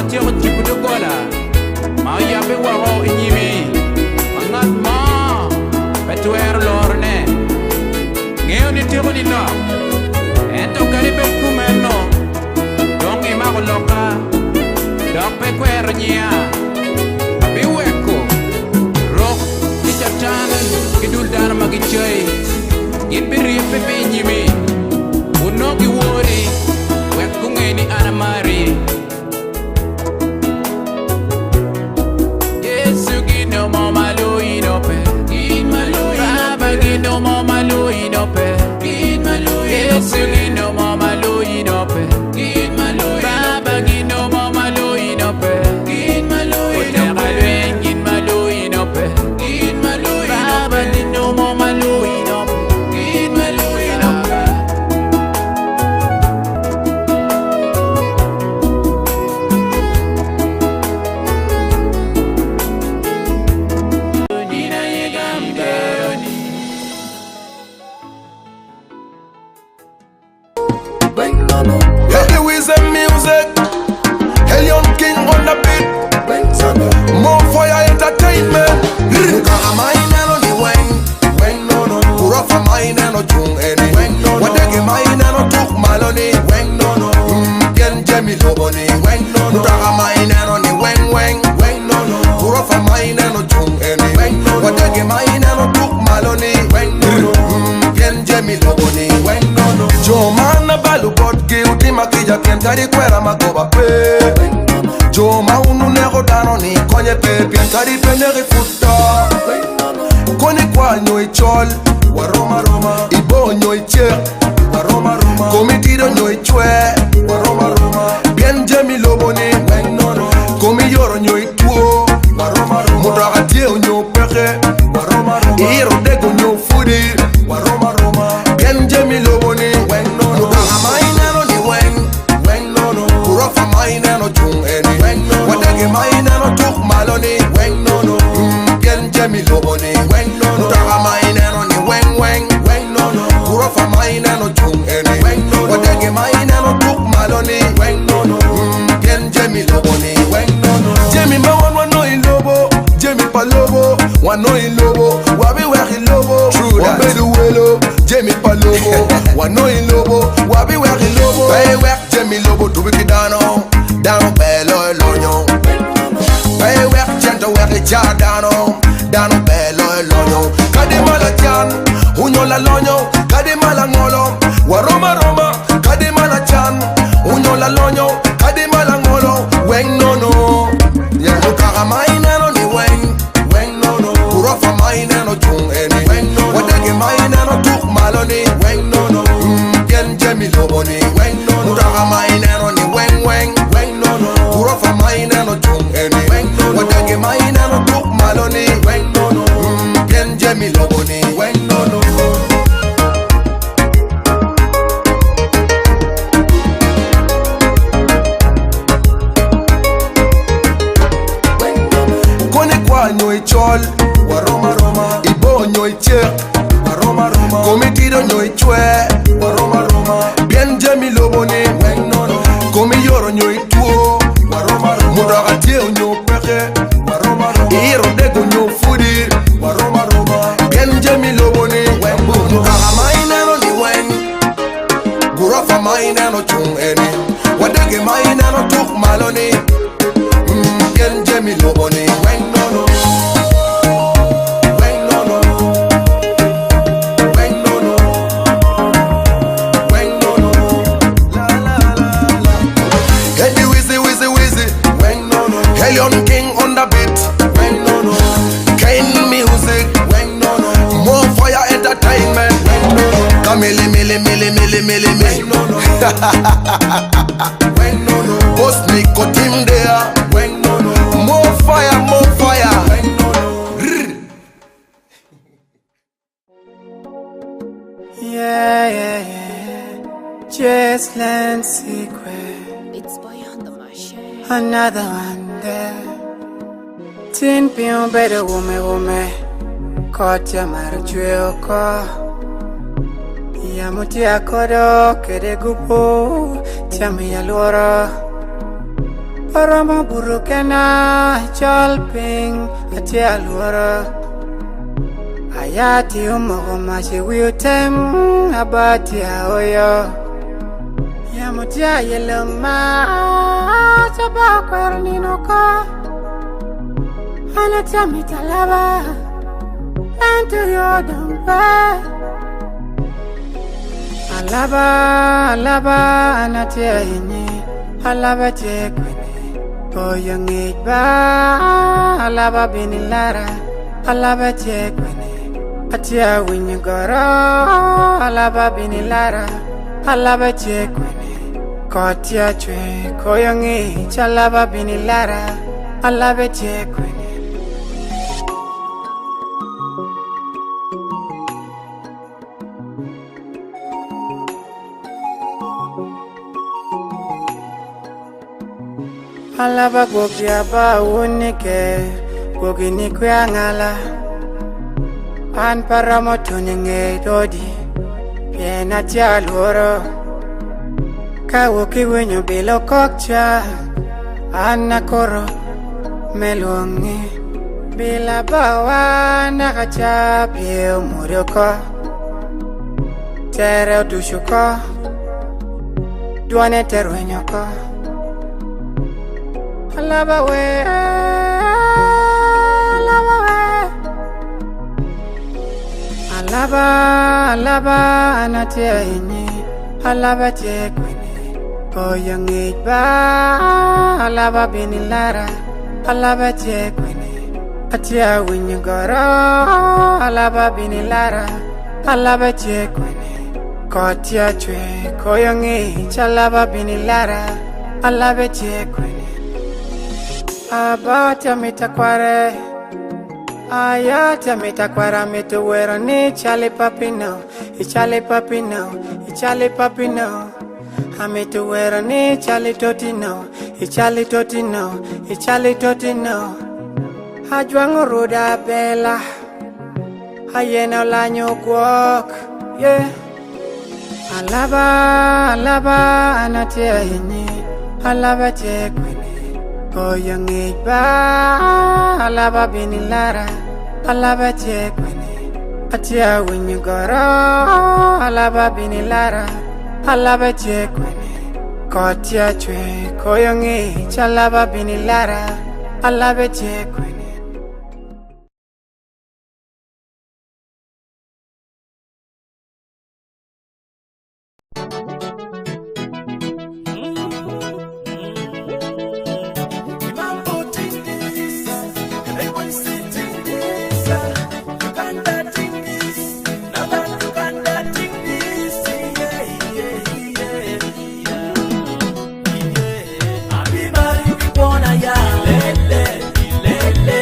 tiro tipo de gola. Ma ya be waro inyimi. Angat ma. Betuer lorne. Ngeo ni tiro ni no. Ento karibe kumeno. Dongi ma loka. Dok pe kwero nya. Abi weko. Rock ni chatan kidul dar magichoy. Gin biri pepe nyimi. Uno ki wori. Weko ngeni anamari. Yesu gino mama luino pe. Gin maluino. Baba gino mama luino pe. Gin maluino. Yesu gino mama luino pe. Gin maluino. Baba gino mama luino pe. Gin maluino. Ote gin maluino pe. Gin maluino. Baba gino mama luino pe. Gin maluino pe. Nina yegamde. Heavy Wizard music, Helion King on the beat, more fire entertainment. Kaka maina no ni weng no no. Kurafa maina no chung eni. Wadege maina no tuk maloni. Gen jemi loboni. Kaka maina no ni weng no no. Kurafa maina no chung eni. Wadege maina no tuk maloni. Gen jemi loboni. Jo mana balu bot guilty makija pientari kwera magoba pe. Jo ma unu nego dano ni konye pe pientari peneri futa. Koni kwa nyoi chol waroma roma. Ibo nyoi che waroma roma. Komitido nyoi chwe waroma roma. Bien jemi loboni komi yoro nyoi tuo waroma roma. Mutaka tie unyo peke waroma roma. Iro dego nyo fudi waroma roma. Bien jemi loboni Mutaka maina no ni weng no no. Kurafa maina no chung eni. Wadege maina no tuk maloni. Bien jemi loboni Mutaka maina no ni weng no no. Kurafa maina no chung eni. Wadege maina no tuk maloni. Bien jemi loboni Jemi ma wano in lobo. Jemi pa lobo. Wano in lobo. Wabi weki lobo. Wabe du welo. Jemi pa lobo. Wano in lobo. Wabi weki lobo. Hey wek Jemi lobo tubiki dano. Dano belo elonyo. Hey wek jento weki cha dano. Dano belo elonyo. Kadima la chan. Unyo la lonyo. Kadima la ngolo. Waroma roma. Kadima la chan. Unyo la lonyo. Kadima la ngolo. Weng no no. Yeah. Kaka maina no ni weng no no. Kurafa maina no chung eni. Wadege maina no tuk maloni. Bien jemi loboni. Kaka maina no ni weng no no. Kurafa maina no chung eni. Wadege maina no tuk maloni. Bien jemi loboni. Koni kwa nyoi chol waroma roma. Ibo nyoi che waroma roma. Komitido nyoi chwe waroma roma. Bien jemi loboni komi yoro nyoi tuo waroma roma. Mutaka tie unyo peke waroma roma. Iro dego nyo fudi waroma roma. Bien jemi loboni Mutaka maina no ni weng. Kurafa maina no chung eni. Wadege maina no tuk maloni. Bien jemi loboni no no. Heavy wizzy Helion King on the beat Kain music more fire entertainment Kamili mili Post me got him there more fire Yeah. Just land secret. It's beyond the machine. Another one there. Tin pion better woman. Caught ya marijuana. Ya muti akodo kede gupo. Chami ya lora. Parama burukena chalping atialwara ayati umogoma shiwiutem abati aoyo yamutia yelama chabakar ninoka anatia mitalaba ento yodamba alaba anatia yini alaba chekwini koyangit ba alaba binilara alaba chekwini atia winyugoro alaba binilara alaba chekwini kotia chwe koyangit alaba binilara alaba chekwini alaba gopia ba unike gogini kwangala an paramoto ninge dodi yena tialoro kawoki wenyo bilo kokcha anakoro melongi bila bawa nakacha pio murioko tere dushuko duane terwenyoko alaba we alaba anatia inyi alaba chekwini koyangit ba alaba binilara alaba chekwini atia winyugoro alaba binilara alaba chekwini kotia chwe koyangit alaba binilara alaba chekwini abata mitakware ayata mitakwara mituwero ni chale papino ichale papino amituwero ni chale totino ichale totino ajwango ruda bela ayena lanyo kwok yeah alaba anatia yini alaba chekwini koyangit ba alaba binilara alaba chekwini atia winyugoro alaba binilara alaba chekwini kotia chwe koyangit alaba binilara alaba chekwini Lele,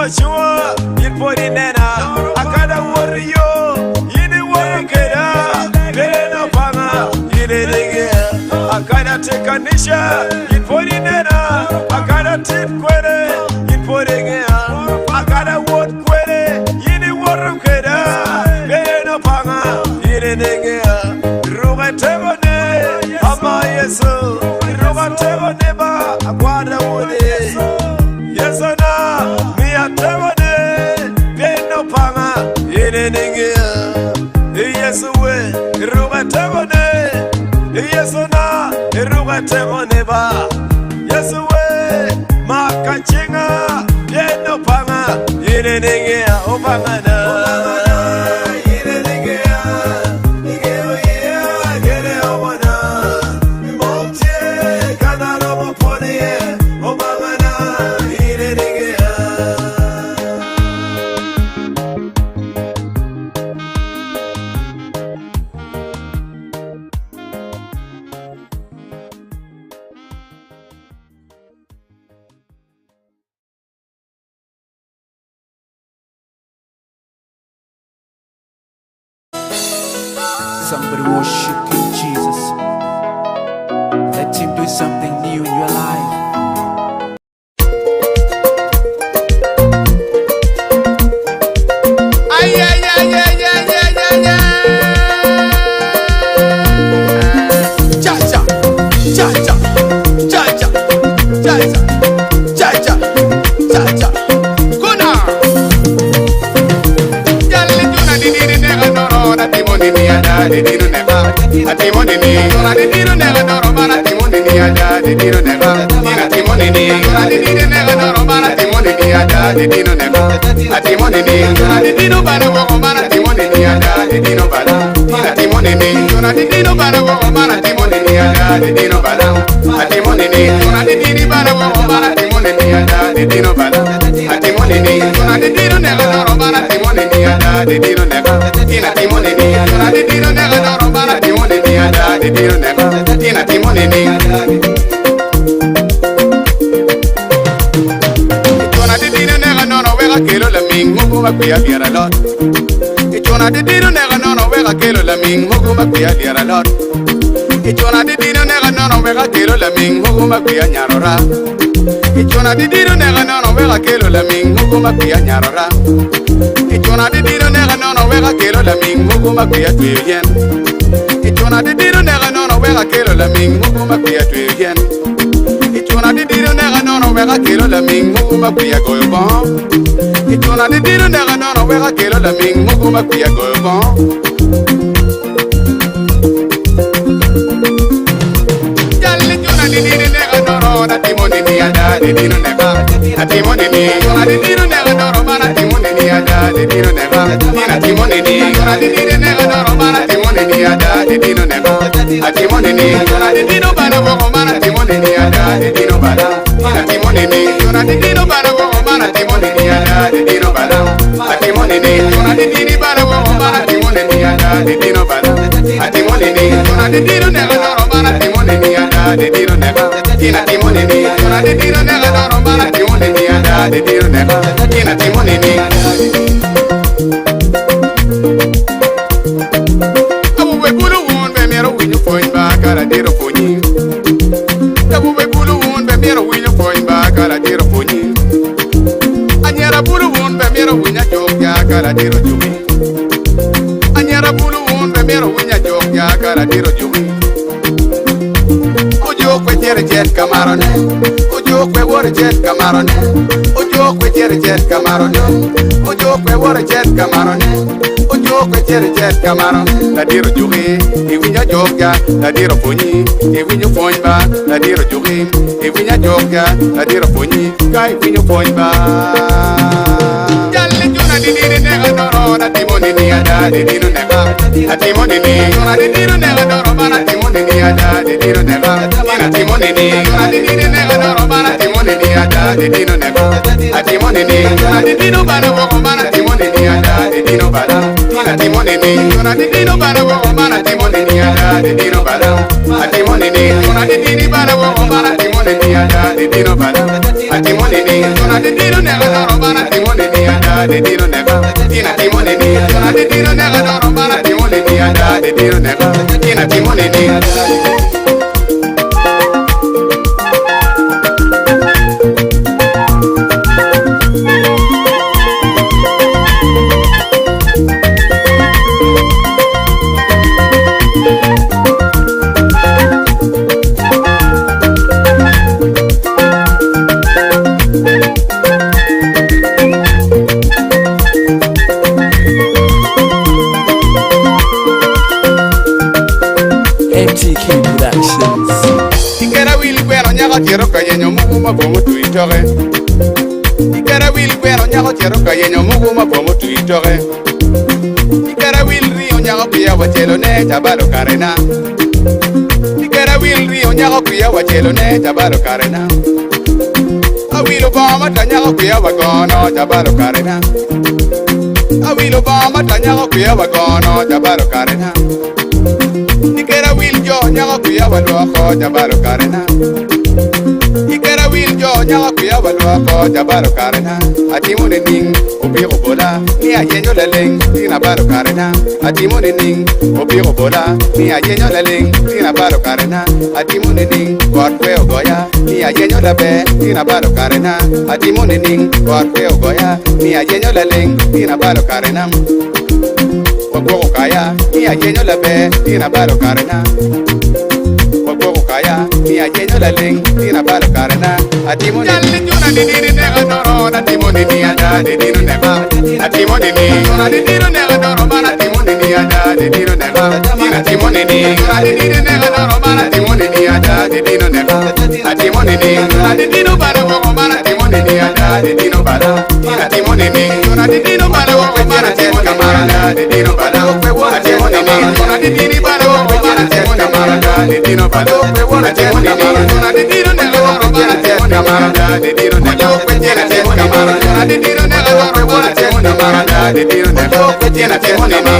Chua, you put in I got a warrior, you the warrior. shikanisha inpori nena agada tip kwere inpori ngea agada wot kwere yini worum keda beno panga yini ngea ruga tebone ama yesu ruga tebone ba agwada wode yesu na miya tebone beno panga yini ngea yesu we ruga tebone yesu na ruga tebone ba yesu we makachinga beno panga yini ngea opangana Somebody worship King Jesus. Let him do something new in your life. Ay, ay, ay, ay, ay, ay, ay, ay. Cha cha, cha cha, cha cha, cha cha, cha cha, cha cha. Kuna. Yalle juna di di nega noro na timoni ni ada di di nega. Atimoni ni juna di di nega noro mana timoni ni ada di di nega. Ina timoni ni juna di di nega noro mana timoni ni ada di di nega. Atimoni ni juna di di bana wo mana timoni ni ada di di bana. Ina timoni ni juna di di bana wo mana timoni ni ada di di bana. Atimoni ni juna di di bana wo mana timoni ni ada di di bana. Atimoni ni juna di di nega noro mana timoni ni ada di di nega. Ina timoni ni juna di di nega noro mana timoni ni ada di di nega. Ina timoni ni kelo la ming mugu makuya biara lot. Ichona di dino nega nono wega kelo la ming mugu makuya biara lot. Ichona di dino nega nono wega kelo la ming mugu makuya nyarora. Ichona di dino nega nono wega kelo la ming mugu makuya nyarora. Ichona di dino nega nono wega kelo la ming mugu makuya tuyen. Ichona di dino nega nono wega kelo la ming mugu makuya tuyen. Ichona di dino nega nono wega kelo la ming mugu makuya goyo bom. Ichona di dino nega nono wega kelo la ming mugu makuya goyo bom. Yalle jona di dino nega nono na timoni ni ada di dino nega. Atimoni ni jona di dino nega nono mana timoni ni ada di dino nega. Ina timoni ni jona di dino nega nono mana timoni ni ada di dino nega. Atimoni ni jona di dino bana wo mana timoni ni ada di dino bana. Ina timoni ni jona di dino bana wo mana timoni ni ada di dino bana. Atimoni ni jona di dino bana wo mana timoni ni ada di dino bana. Atimoni ni jona di dino nega nono mana timoni ni ada di dino nega. Ina timoni ni jona di dino nega nono mana timoni ni ada di dino nega. Ina timoni ni abu we bulu won be mero winyo foin ba kala diro fonyi. Abu we bulu won be mero winyo foin ba kala diro fonyi. Anyara bulu won be mero winya jokya kala diro jumi. Anyara bulu won be mero winya jokya kala diro jumi. Ojo kwe jere jet kamarone. Ojo kwe wore jet kamarone. Ojo kwe jere jet kamarone. Ojo kwe wore jet kamarone. Ojo kwe jere jet kamarone. La diro jumi. Iwinya jokya la diro fonyi. Iwinyo fonyi ba la diro jumi. Iwinya jokya la diro fonyi. Kai winyo fonyi ba. Yalle juna di dino nega noro na timoni ni ada di dino nega. Atimoni ni juna di dino nega noro mana timoni ni ada di dino nega. Ina timoni ni juna di dino nega noro mana timoni ni ada di dino nega. Atimoni ni juna di dino bana wo mana timoni ni ada di dino bana. Ina timoni ni juna di dino bana wo mana timoni ni ada di dino bana. Atimoni ni juna di dino bana wo mana timoni ni ada di dino bana. Atimoni ni juna di dino nega noro mana timoni ni ada di dino nega. Ina timoni ni juna di dino nega noro mana timoni ni ada di dino nega. Ina timoni ni nyako chero ka yenyo mugu ma bomo tu itoke Ikara wil kweno nyako chero ka yenyo mugu ma bomo tu itoke Ikara wil rio nyako kuya wachelo ne chabalo karena Ikara wil rio nyako kuya wachelo ne chabalo karena Awilo bama tanyako kuya wagono chabalo karena Awilo bama tanyako kuya wagono chabalo karena Ikera wil jo nyako kuya walwako chabalo karena Ikera wil jo nyako kuya walwako chabalo karena Atimune ning obiro bola ni ayenyo laleng tina balo karena Atimune ning obiro bola ni ayenyo laleng tina balo karena Atimune ning korkwe ogoya ni ayenyo labe tina balo karena Atimune ning korkwe ogoya ni ayenyo laleng tina balo karena Wagogo kaya ni ayenyo labe tina balo karena Wagogo kaya ni ayenyo laleng tina balo karena Atimune jalli juna didiri nega doro na timone ni ada didiro nega Atimone ni juna didiro nega doro mana timone ni ada didiro nega Atimone ni juna didiro nega doro mana timone ni ada didiro nega Atimone ni juna didiro balo gogo mana timone ni ada didiro balo Atimone ni juna didiro balo gogo mana timone mana didiro balo Atimone ni juna didiro balo gogo mana timone mana didiro balo Atimone ni juna didiro nega doro mana timone mana didiro nega Atimone ni juna didiro nega doro mana timone mana didiro nega Atimone ni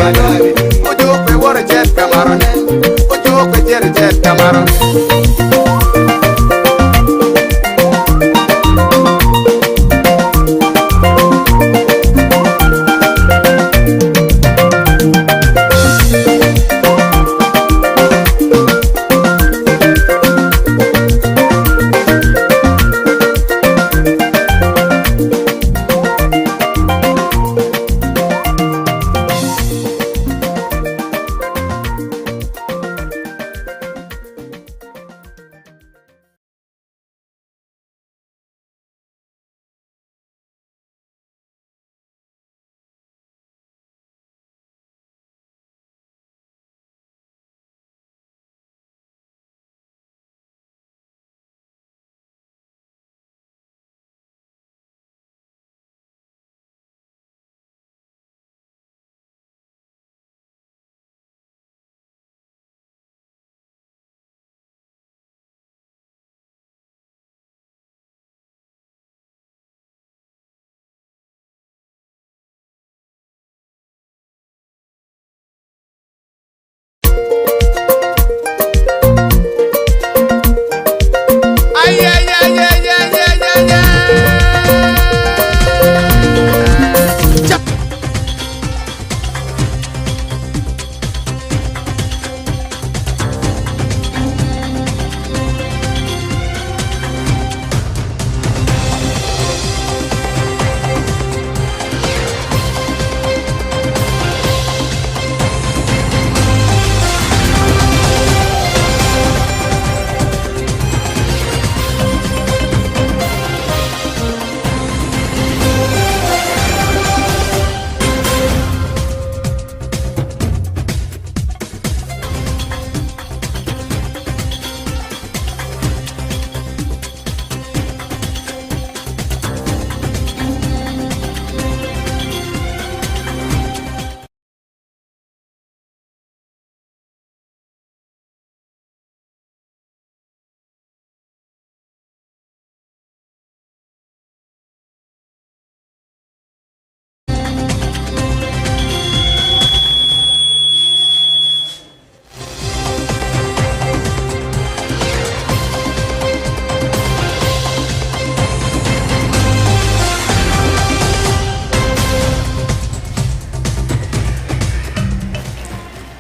ojo kwe wore jet kamaro ne ojo kwe jere jet kamaro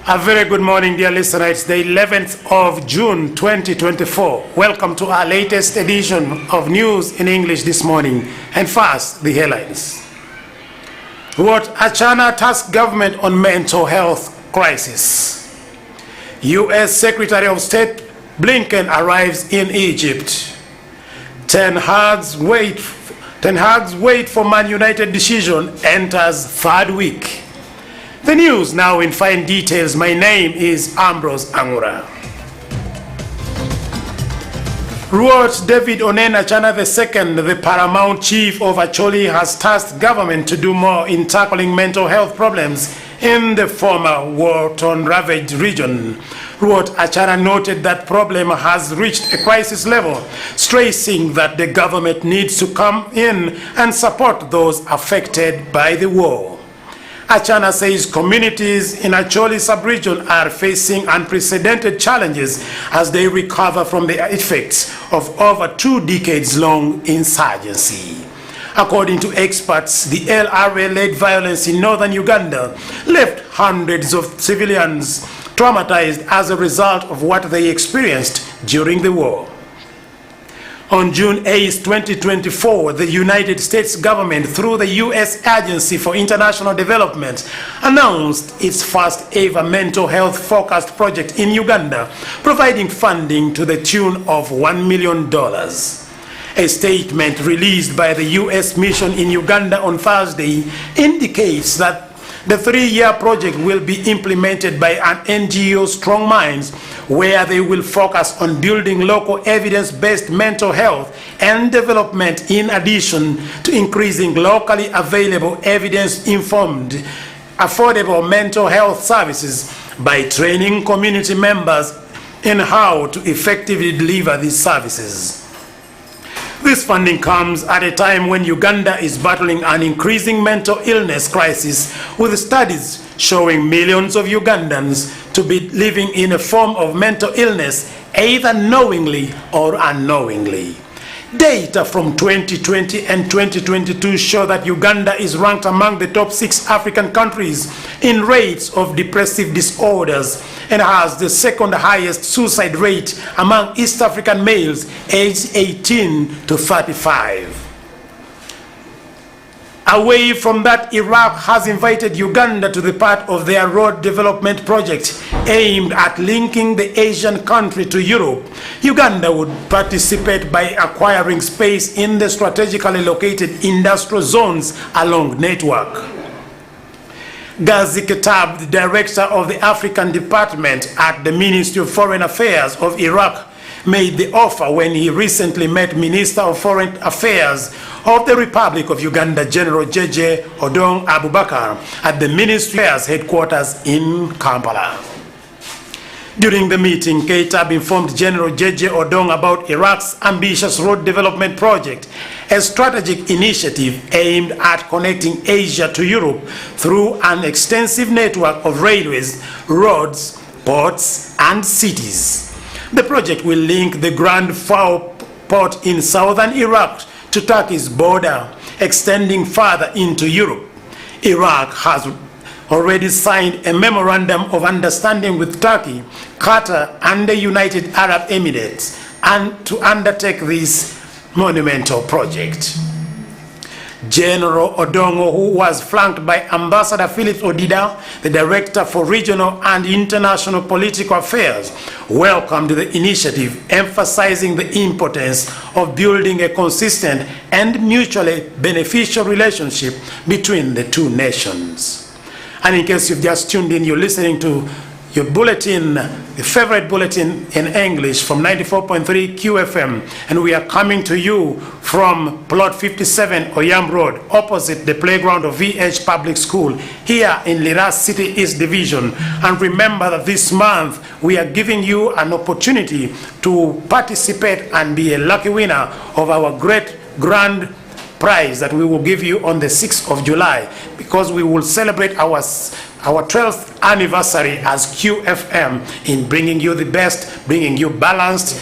A very good morning, dear listener. It's the 11th of June, 2024. Welcome to our latest edition of News in English this morning. And first, the headlines. What Achana tasked government on mental health crisis. U.S. Secretary of State Blinken arrives in Egypt. Ten Hag's wait for Man United decision enters third week. The news now in fine details. My name is Ambrose Angura. Ruot David Onena Chana II, the paramount chief of Acholi, has tasked government to do more in tackling mental health problems in the former war-torn ravaged region. Ruot Achana noted that problem has reached a crisis level, stressing that the government needs to come in and support those affected by the war. Achana says communities in Acholi sub-region are facing unprecedented challenges as they recover from the effects of over 2 decades-long insurgency. According to experts, the LRA-led violence in northern Uganda left hundreds of civilians traumatized as a result of what they experienced during the war. On June 8, 2024, the United States government, through the U.S. Agency for International Development, announced its first ever mental health focused project in Uganda, providing funding to the tune of $1 million. A statement released by the U.S. mission in Uganda on Thursday indicates that the 3-year project will be implemented by an NGO, Strong Minds, where they will focus on building local evidence-based mental health and development in addition to increasing locally available evidence-informed, affordable mental health services by training community members in how to effectively deliver these services. This funding comes at a time when Uganda is battling an increasing mental illness crisis, with studies showing millions of Ugandans to be living in a form of mental illness, either knowingly or unknowingly. Data from 2020 and 2022 show that Uganda is ranked among the top 6 African countries in rates of depressive disorders and has the second highest suicide rate among East African males aged 18 to 35. Away from that, Iraq has invited Uganda to the part of their road development project aimed at linking the Asian country to Europe. Uganda would participate by acquiring space in the strategically located industrial zones along network. Ghazi Ketab, the director of the African Department at the Ministry of Foreign Affairs of Iraq, made the offer when he recently met Minister of Foreign Affairs of the Republic of Uganda, General Jeje Odong Abubakar, at the Ministry's headquarters in Kampala. During the meeting, Ketab informed General Jeje Odong about Iraq's ambitious road development project, a strategic initiative aimed at connecting Asia to Europe through an extensive network of railways, roads, ports, and cities. The project will link the Grand Fao port in southern Iraq to Turkey's border, extending further into Europe. Iraq has already signed a memorandum of understanding with Turkey, Qatar, and the United Arab Emirates, and to undertake this monumental project. General Odongo, who was flanked by Ambassador Philip Odida, the Director for Regional and International Political Affairs, welcomed the initiative, emphasizing the importance of building a consistent and mutually beneficial relationship between the two nations. And in case you've just tuned in, you're listening to your bulletin, your favorite bulletin in English from 94.3 QFM, and we are coming to you from Plot 57 Oyam Road, opposite the playground of VH Public School, here in Liras City East Division. And remember that this month we are giving you an opportunity to participate and be a lucky winner of our great grand prize that we will give you on the 6th of July, because we will celebrate our 12th anniversary as QFM in bringing you the best, bringing you balanced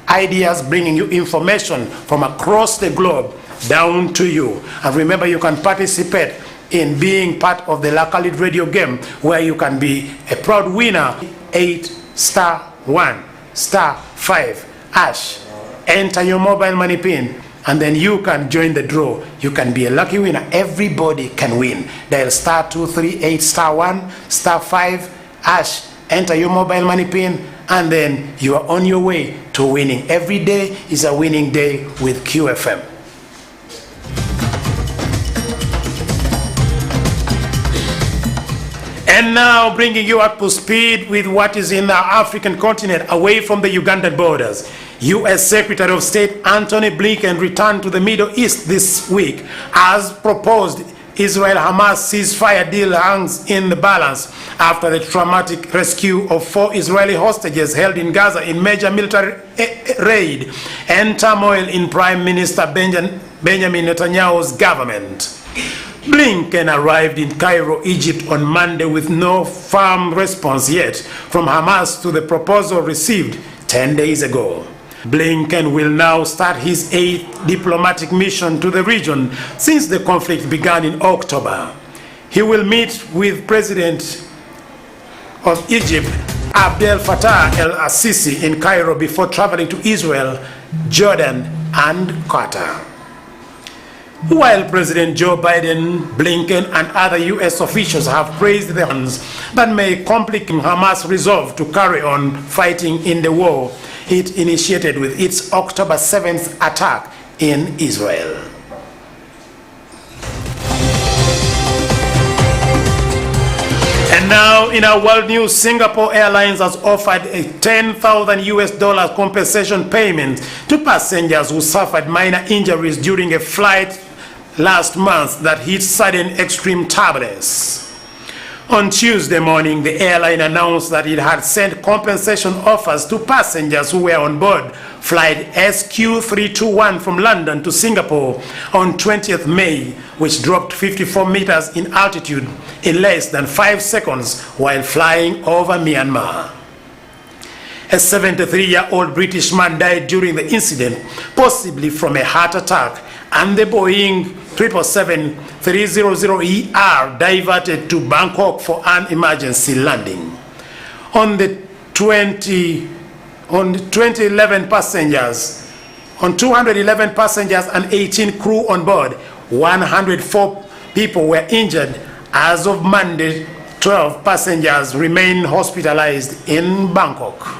ideas, bringing you information from across the globe down to you. And remember, you can participate in being part of the Laka Lead Radio game, where you can be a proud winner. 8*1*5#. Enter your mobile money pin, and then you can join the draw. You can be a lucky winner. Everybody can win. Dial *238*1*5#. Enter your mobile money pin, and then you are on your way to winning. Every day is a winning day with QFM. And now bringing you up to speed with what is in the African continent, away from the Ugandan borders. U.S. Secretary of State Antony Blinken returned to the Middle East this week as proposed Israel-Hamas ceasefire deal hangs in the balance after the traumatic rescue of 4 Israeli hostages held in Gaza in major military raid and turmoil in Prime Minister Benjamin Netanyahu's government. Blinken arrived in Cairo, Egypt on Monday with no firm response yet from Hamas to the proposal received 10 days ago. Blinken will now start his 8th diplomatic mission to the region since the conflict began in October. He will meet with President of Egypt, Abdel Fattah el-Sisi, in Cairo before traveling to Israel, Jordan, and Qatar. While President Joe Biden, Blinken, and other U.S. officials have praised the hands that may complicate Hamas' resolve to carry on fighting in the war it initiated with its October 7th attack in Israel. And now in our world news, Singapore Airlines has offered a $10,000 compensation payment to passengers who suffered minor injuries during a flight last month that hit sudden extreme turbulence. On Tuesday morning, the airline announced that it had sent compensation offers to passengers who were on board flight SQ321 from London to Singapore on 20th May, which dropped 54 meters in altitude in less than 5 seconds while flying over Myanmar. A 73-year-old British man died during the incident, possibly from a heart attack, and the Boeing 777-300ER diverted to Bangkok for an emergency landing. On 211 passengers and 18 crew on board, 104 people were injured. As of Monday, 12 passengers remain hospitalized in Bangkok.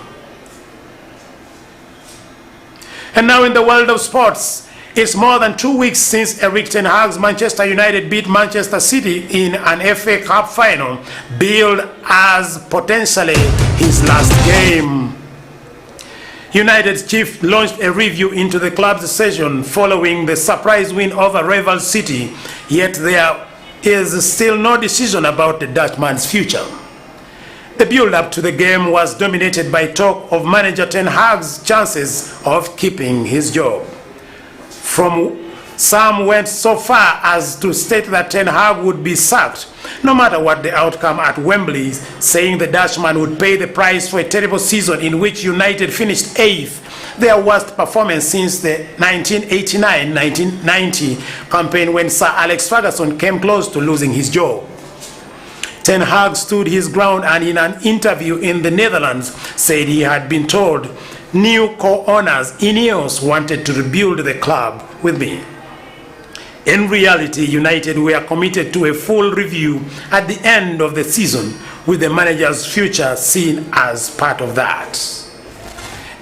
And now in the world of sports, it's more than 2 weeks since Erik ten Hag's Manchester United beat Manchester City in an FA Cup final, billed as potentially his last game. United's chief launched a review into the club's session following the surprise win over rival City, yet there is still no decision about the Dutchman's future. The build-up to the game was dominated by talk of manager Ten Hag's chances of keeping his job. Some went so far as to state that Ten Hag would be sacked, no matter what the outcome at Wembley, saying the Dutchman would pay the price for a terrible season in which United finished 8th, their worst performance since the 1989-1990 campaign when Sir Alex Ferguson came close to losing his job. Ten Hag stood his ground and in an interview in the Netherlands said he had been told new co-owners Ineos wanted to rebuild the club with me. In reality, United were committed to a full review at the end of the season, with the manager's future seen as part of that.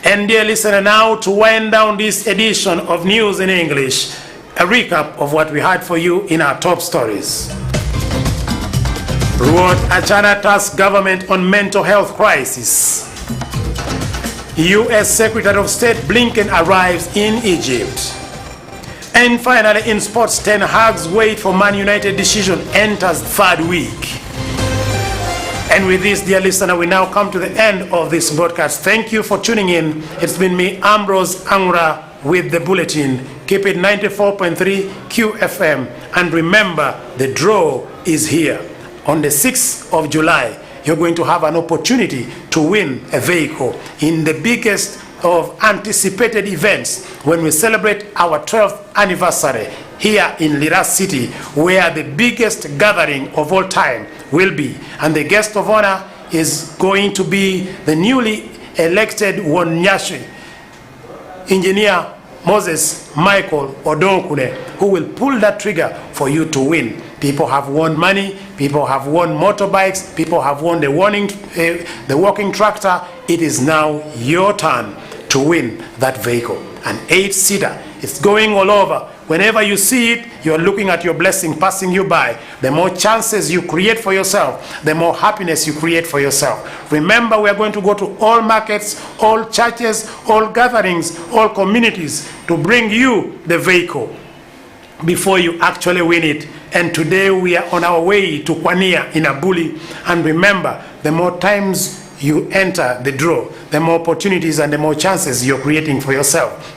And dear listener, now to wind down this edition of News in English, a recap of what we had for you in our top stories. Ruot Achana tasks government on mental health crisis. U.S. Secretary of State Blinken arrives in Egypt. And finally, in sports, Ten Hag's wait for Man United decision enters third week. And with this, dear listener, we now come to the end of this broadcast. Thank you for tuning in. It's been me, Ambrose Angura, with the bulletin. Keep it 94.3 QFM. And remember, the draw is here. On the 6th of July, you're going to have an opportunity to win a vehicle in the biggest of anticipated events when we celebrate our 12th anniversary here in Lira City, where the biggest gathering of all time will be. And the guest of honor is going to be the newly elected Wonyashi, Engineer Moses Michael Odonkune, who will pull that trigger for you to win. People have won money, people have won motorbikes, people have won the walking tractor. It is now your turn to win that vehicle. An 8-seater. It's going all over whenever you see it, you're looking at your blessing passing you by. The more chances you create for yourself, the more happiness you create for yourself. Remember, we are going to go to all markets, all churches, all gatherings, all communities to bring you the vehicle before you actually win it. And today we are on our way to Kwania in Abuli. And remember, the more times you enter the draw, the more opportunities and the more chances you're creating for yourself.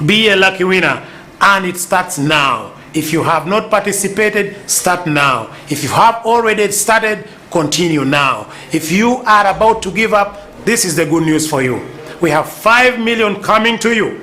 Be a lucky winner, and it starts now. If you have not participated, start now. If you have already started, continue now. If you are about to give up, this is the good news for you. We have 5 million coming to you.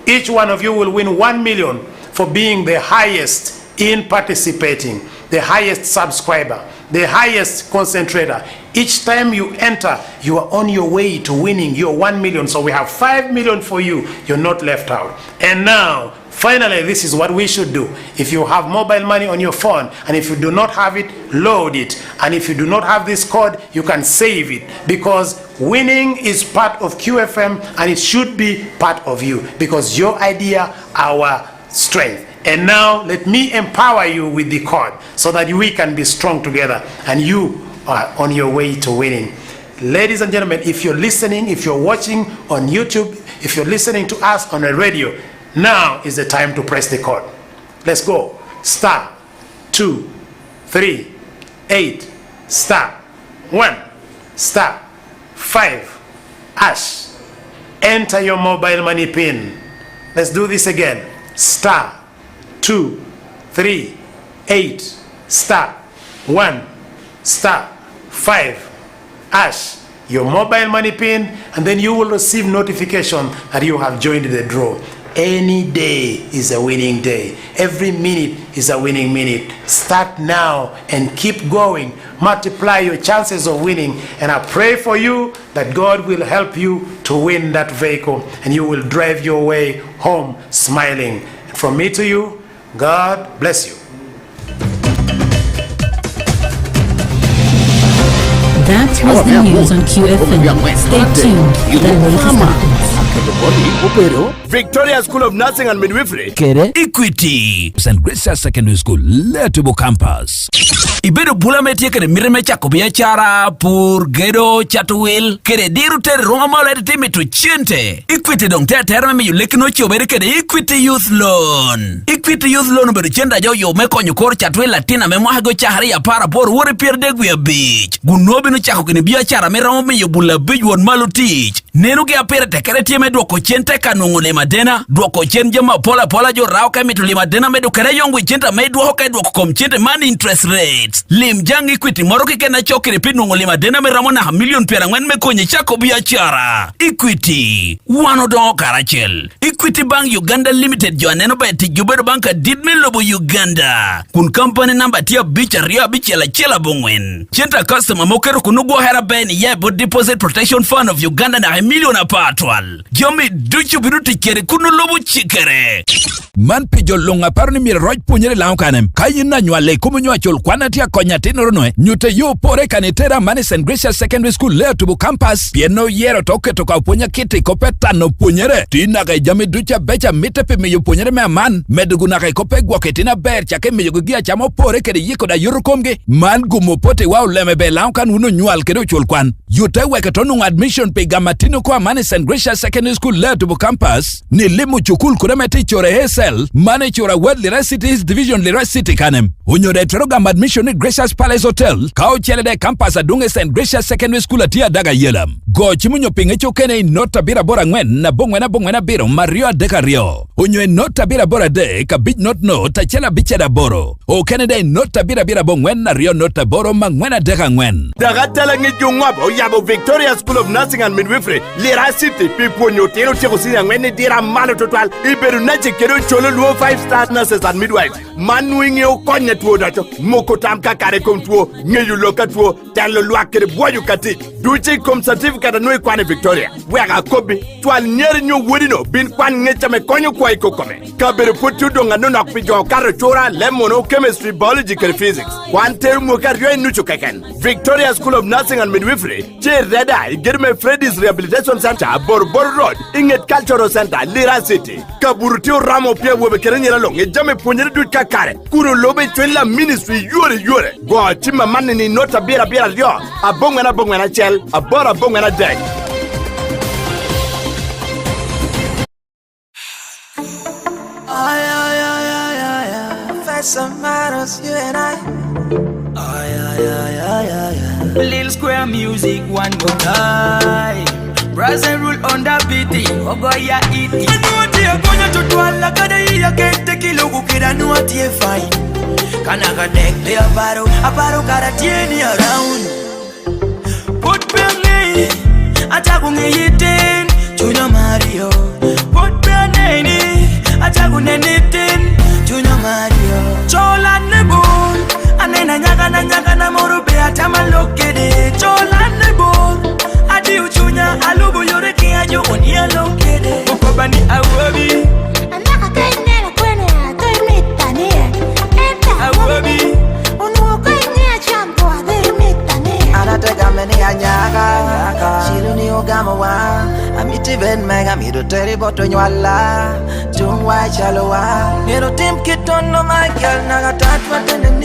Each one of you will win 1 million for being the highest in participating, the highest subscriber, the highest concentrator. Each time you enter, you are on your way to winning your 1 million. So we have 5 million for you. You're not left out. And now, finally, this is what we should do. If you have mobile money on your phone, and if you do not have it, load it. And if you do not have this code, you can save it, because winning is part of QFM, and it should be part of you, because your idea, our strength. And now let me empower you with the code so that we can be strong together and you are on your way to winning. Ladies and gentlemen, if you're listening, if you're watching on YouTube, if you're listening to us on the radio, now is the time to press the code. Let's go. Star 2 3 8 star 1 star 5 hash. Enter your mobile money pin. Let's do this again. Star 2 3 8 star 1 star 5 hash, your mobile money pin, and then you will receive notification that you have joined the draw. Any day is a winning day. Every minute is a winning minute. Start now and keep going. Multiply your chances of winning. And I pray for you that God will help you to win that vehicle, and you will drive your way home smiling. From me to you, God bless you. That was the news on QFM. Stay tuned. The latest updates. Victoria School of Nursing and Midwifery. Kere Equity St. Gracia Secondary School Letubo Campus. Ibedo bula metie kere mireme chako biashara pur gedo chatuwil kere diru tere ronga mala timi tu chente. Equity dong te terme me yuleki no chobere kere Equity Youth Loan. Equity Youth Loan bedo chenda jo yo meko nyukor chatuwil latina me mwago chahari ya para por wore pierde gwe beach. Gunobi no chako kene biashara me ramo me yobula beach won malu teach. Nenu ge apere tekere tieme dwoko chente kanungu le madena dwoko chen jema pola pola jo rao ka mitu le madena medu kere yongu chente me dwoko ka dwoko kom chente money interest rates lim jang Equity moro ke na chokere pinungu le madena me ramo na million pera ngwen me konye chako biashara. Equity wano don karachel. Equity Bank Uganda Limited jo aneno ba ti jubedo banka didme lobo Uganda kun company number tia bicha ria bicha la chela bongwen chenta customer mokero kunugo hera ben yebo deposit protection fund of Uganda na million apatwal jomi duchu biruti kere kunu lobo chikere man pijo longa parni mi roj punyere lao kanem kayina nywale kumu nywachol kwana tia konya tinoronwe nyute yo pore kanitera mani St. Gracia Secondary School leo tubu campus pieno yero toke toka uponya kiti kopeta no punyere tina kai jami ducha becha mitepe mi yu punyere me aman meduguna kai kope gwaketina ber chake mi yugugia chamo pore kere yiko da yurukomge man gumopote wao leme be lao kan uno nywal kere chol kwan yute weke tonung admission pe gamatino kwa mani St. Gracia Secondary School leo tubu campus ni limu chukul kuremeti chore hesel mani chora wed lira cities division lira city kanem unyore terogam admission ni Gracious Palace Hotel kao chele de campus adunge St. Gracia Secondary School atia daga yelam go chimunyo pingecho kene nota bira bora ngwen na bongwena biro mario deka rio unyoe nota bira bora de ka bit not no ta chela bicheda boro o kene de nota bira bongwen na rio nota boro mangwena deka ngwen daga talangi jungwabo yabo Victoria School of Nursing and Midwifery lira city pipo nyotero cheko sini ngwene dira malo total iberu nache kero cholo luo 5-star nurses and midwives manuinge ukonye tuo dacho moko tamka kare kom tuo ngeyu loka tuo talo luakere boyu kati duchi kom certificate no ikwane Victoria wega kobi twal nyeri nyo wodino bin kwan ngecha me konyo kwa iko kome kabere putu donga no nakpijo karo chora lemono chemistry biology and physics kwan termo karyo nucho keken Victoria School of Nursing and Midwifery che reda igirme Freddy's Rehabilitation Center borboro Road, Inget Cultural Center, Lira City. Kaburutio Ramo Pia Webekerenya Long, a Jame Punyer du Kakare, Kuru Lobe Twella Ministry, Yure. Go Chima Manini Nota Bira Yo, a Bongana Chel, a Bora Bongana Deck. Some matters, you and I. Little square music, one more time. Brazil rule on the beating. Oh boy, ya eat it. I know what you're going to do. All I gotta eat, I can't take it. Look, I know what you're fine. Can I go neck play a baro gotta turn you around. Put me Attack Yite, Junior Mario. Put me Attack anything, Junior Mario. Chola Nebul, and then I nyaga na morube atama lokede. Chola Nebul, Adiu Junior, Alubu Yoreki, Ajo on yellow kede. Mokobani Awobi, and Nakatana Quene, I don't meet Tania. Awobi, Unuka Champo, they meet Tania. Anatega many anyaga, Shiluni Ogamawa, Amitiven Megamido Terrible Tonywala, Jungwa Chaloa, Yero Tim Kiton, no my girl, Nagatat, what in the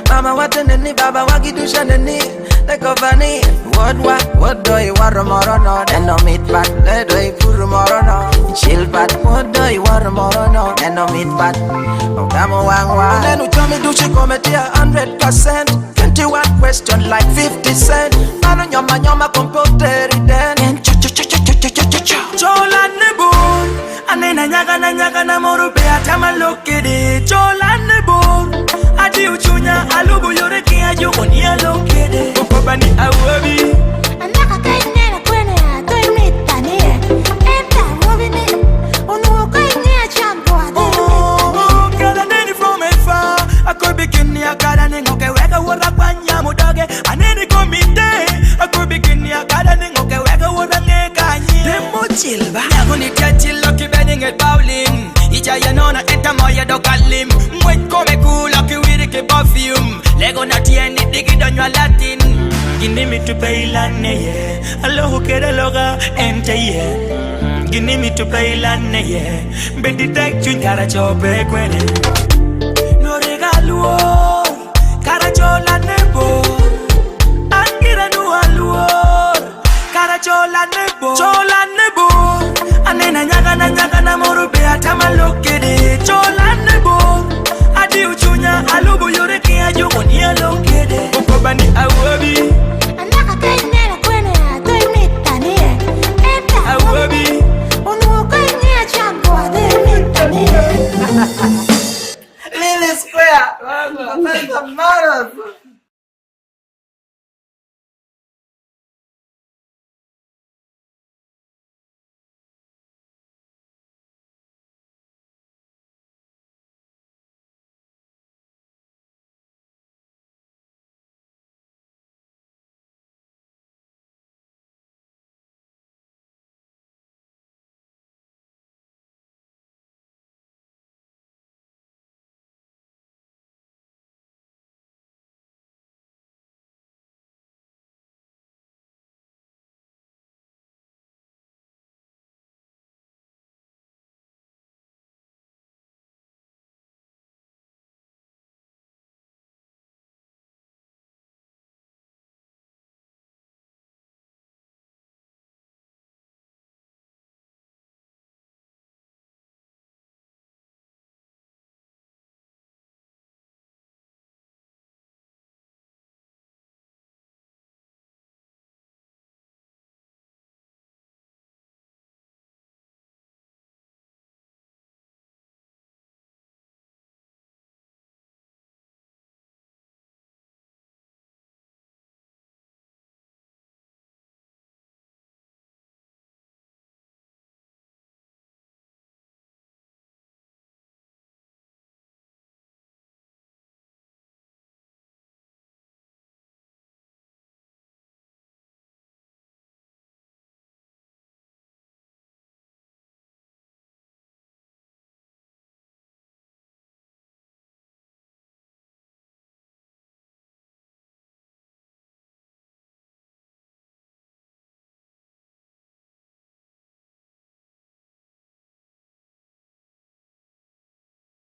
Mama, what in the Baba Wagidushan and the Govani, what do you want tomorrow? No, then no meat back, let do you put tomorrow? No, chill back, what do you want tomorrow? No, then no meat back, Ogamo Wangwa, then you tell me, do she come at 100%? 21 question like 50 cents. Mano nyoma computer then. Chola Nebul, anena nyaga na morube atama lokede. Chola Nebul, Adiu Junior, Alubu Yoreki Ajo on yellow kede. Mokobani Awobi, Anaka Kainera Quene, I don't meet Tania. Enta Wobini, Unuka Champo, oh, Galaneni from afar. I could be Kenya, Gadaning, okay, Wega Wabanya Mudage, and any committee. I could be Kenya, Gadaning, okay, Wega Wabanga. Demo Chilva, Yagunita Chill, lucky bedding at bowling. Ijayanona, Etamoya Dokalim, Mwit Come Cool, lucky with a perfume. Lego Nati and dig it on your Latin. Give me to pay lane, allo who get a loga, enter ye. Give me to pay lane, but detect you got a job break when no regalo, Carajola Nebo, Angira Nualuo, Carajola Nebo, Chola Nebo, and then a nyaga na morube atama lokede, Chola Nebo, Adiu Junior, Alubu Yoreki Ajo on yellow kede, Mokobani Awo.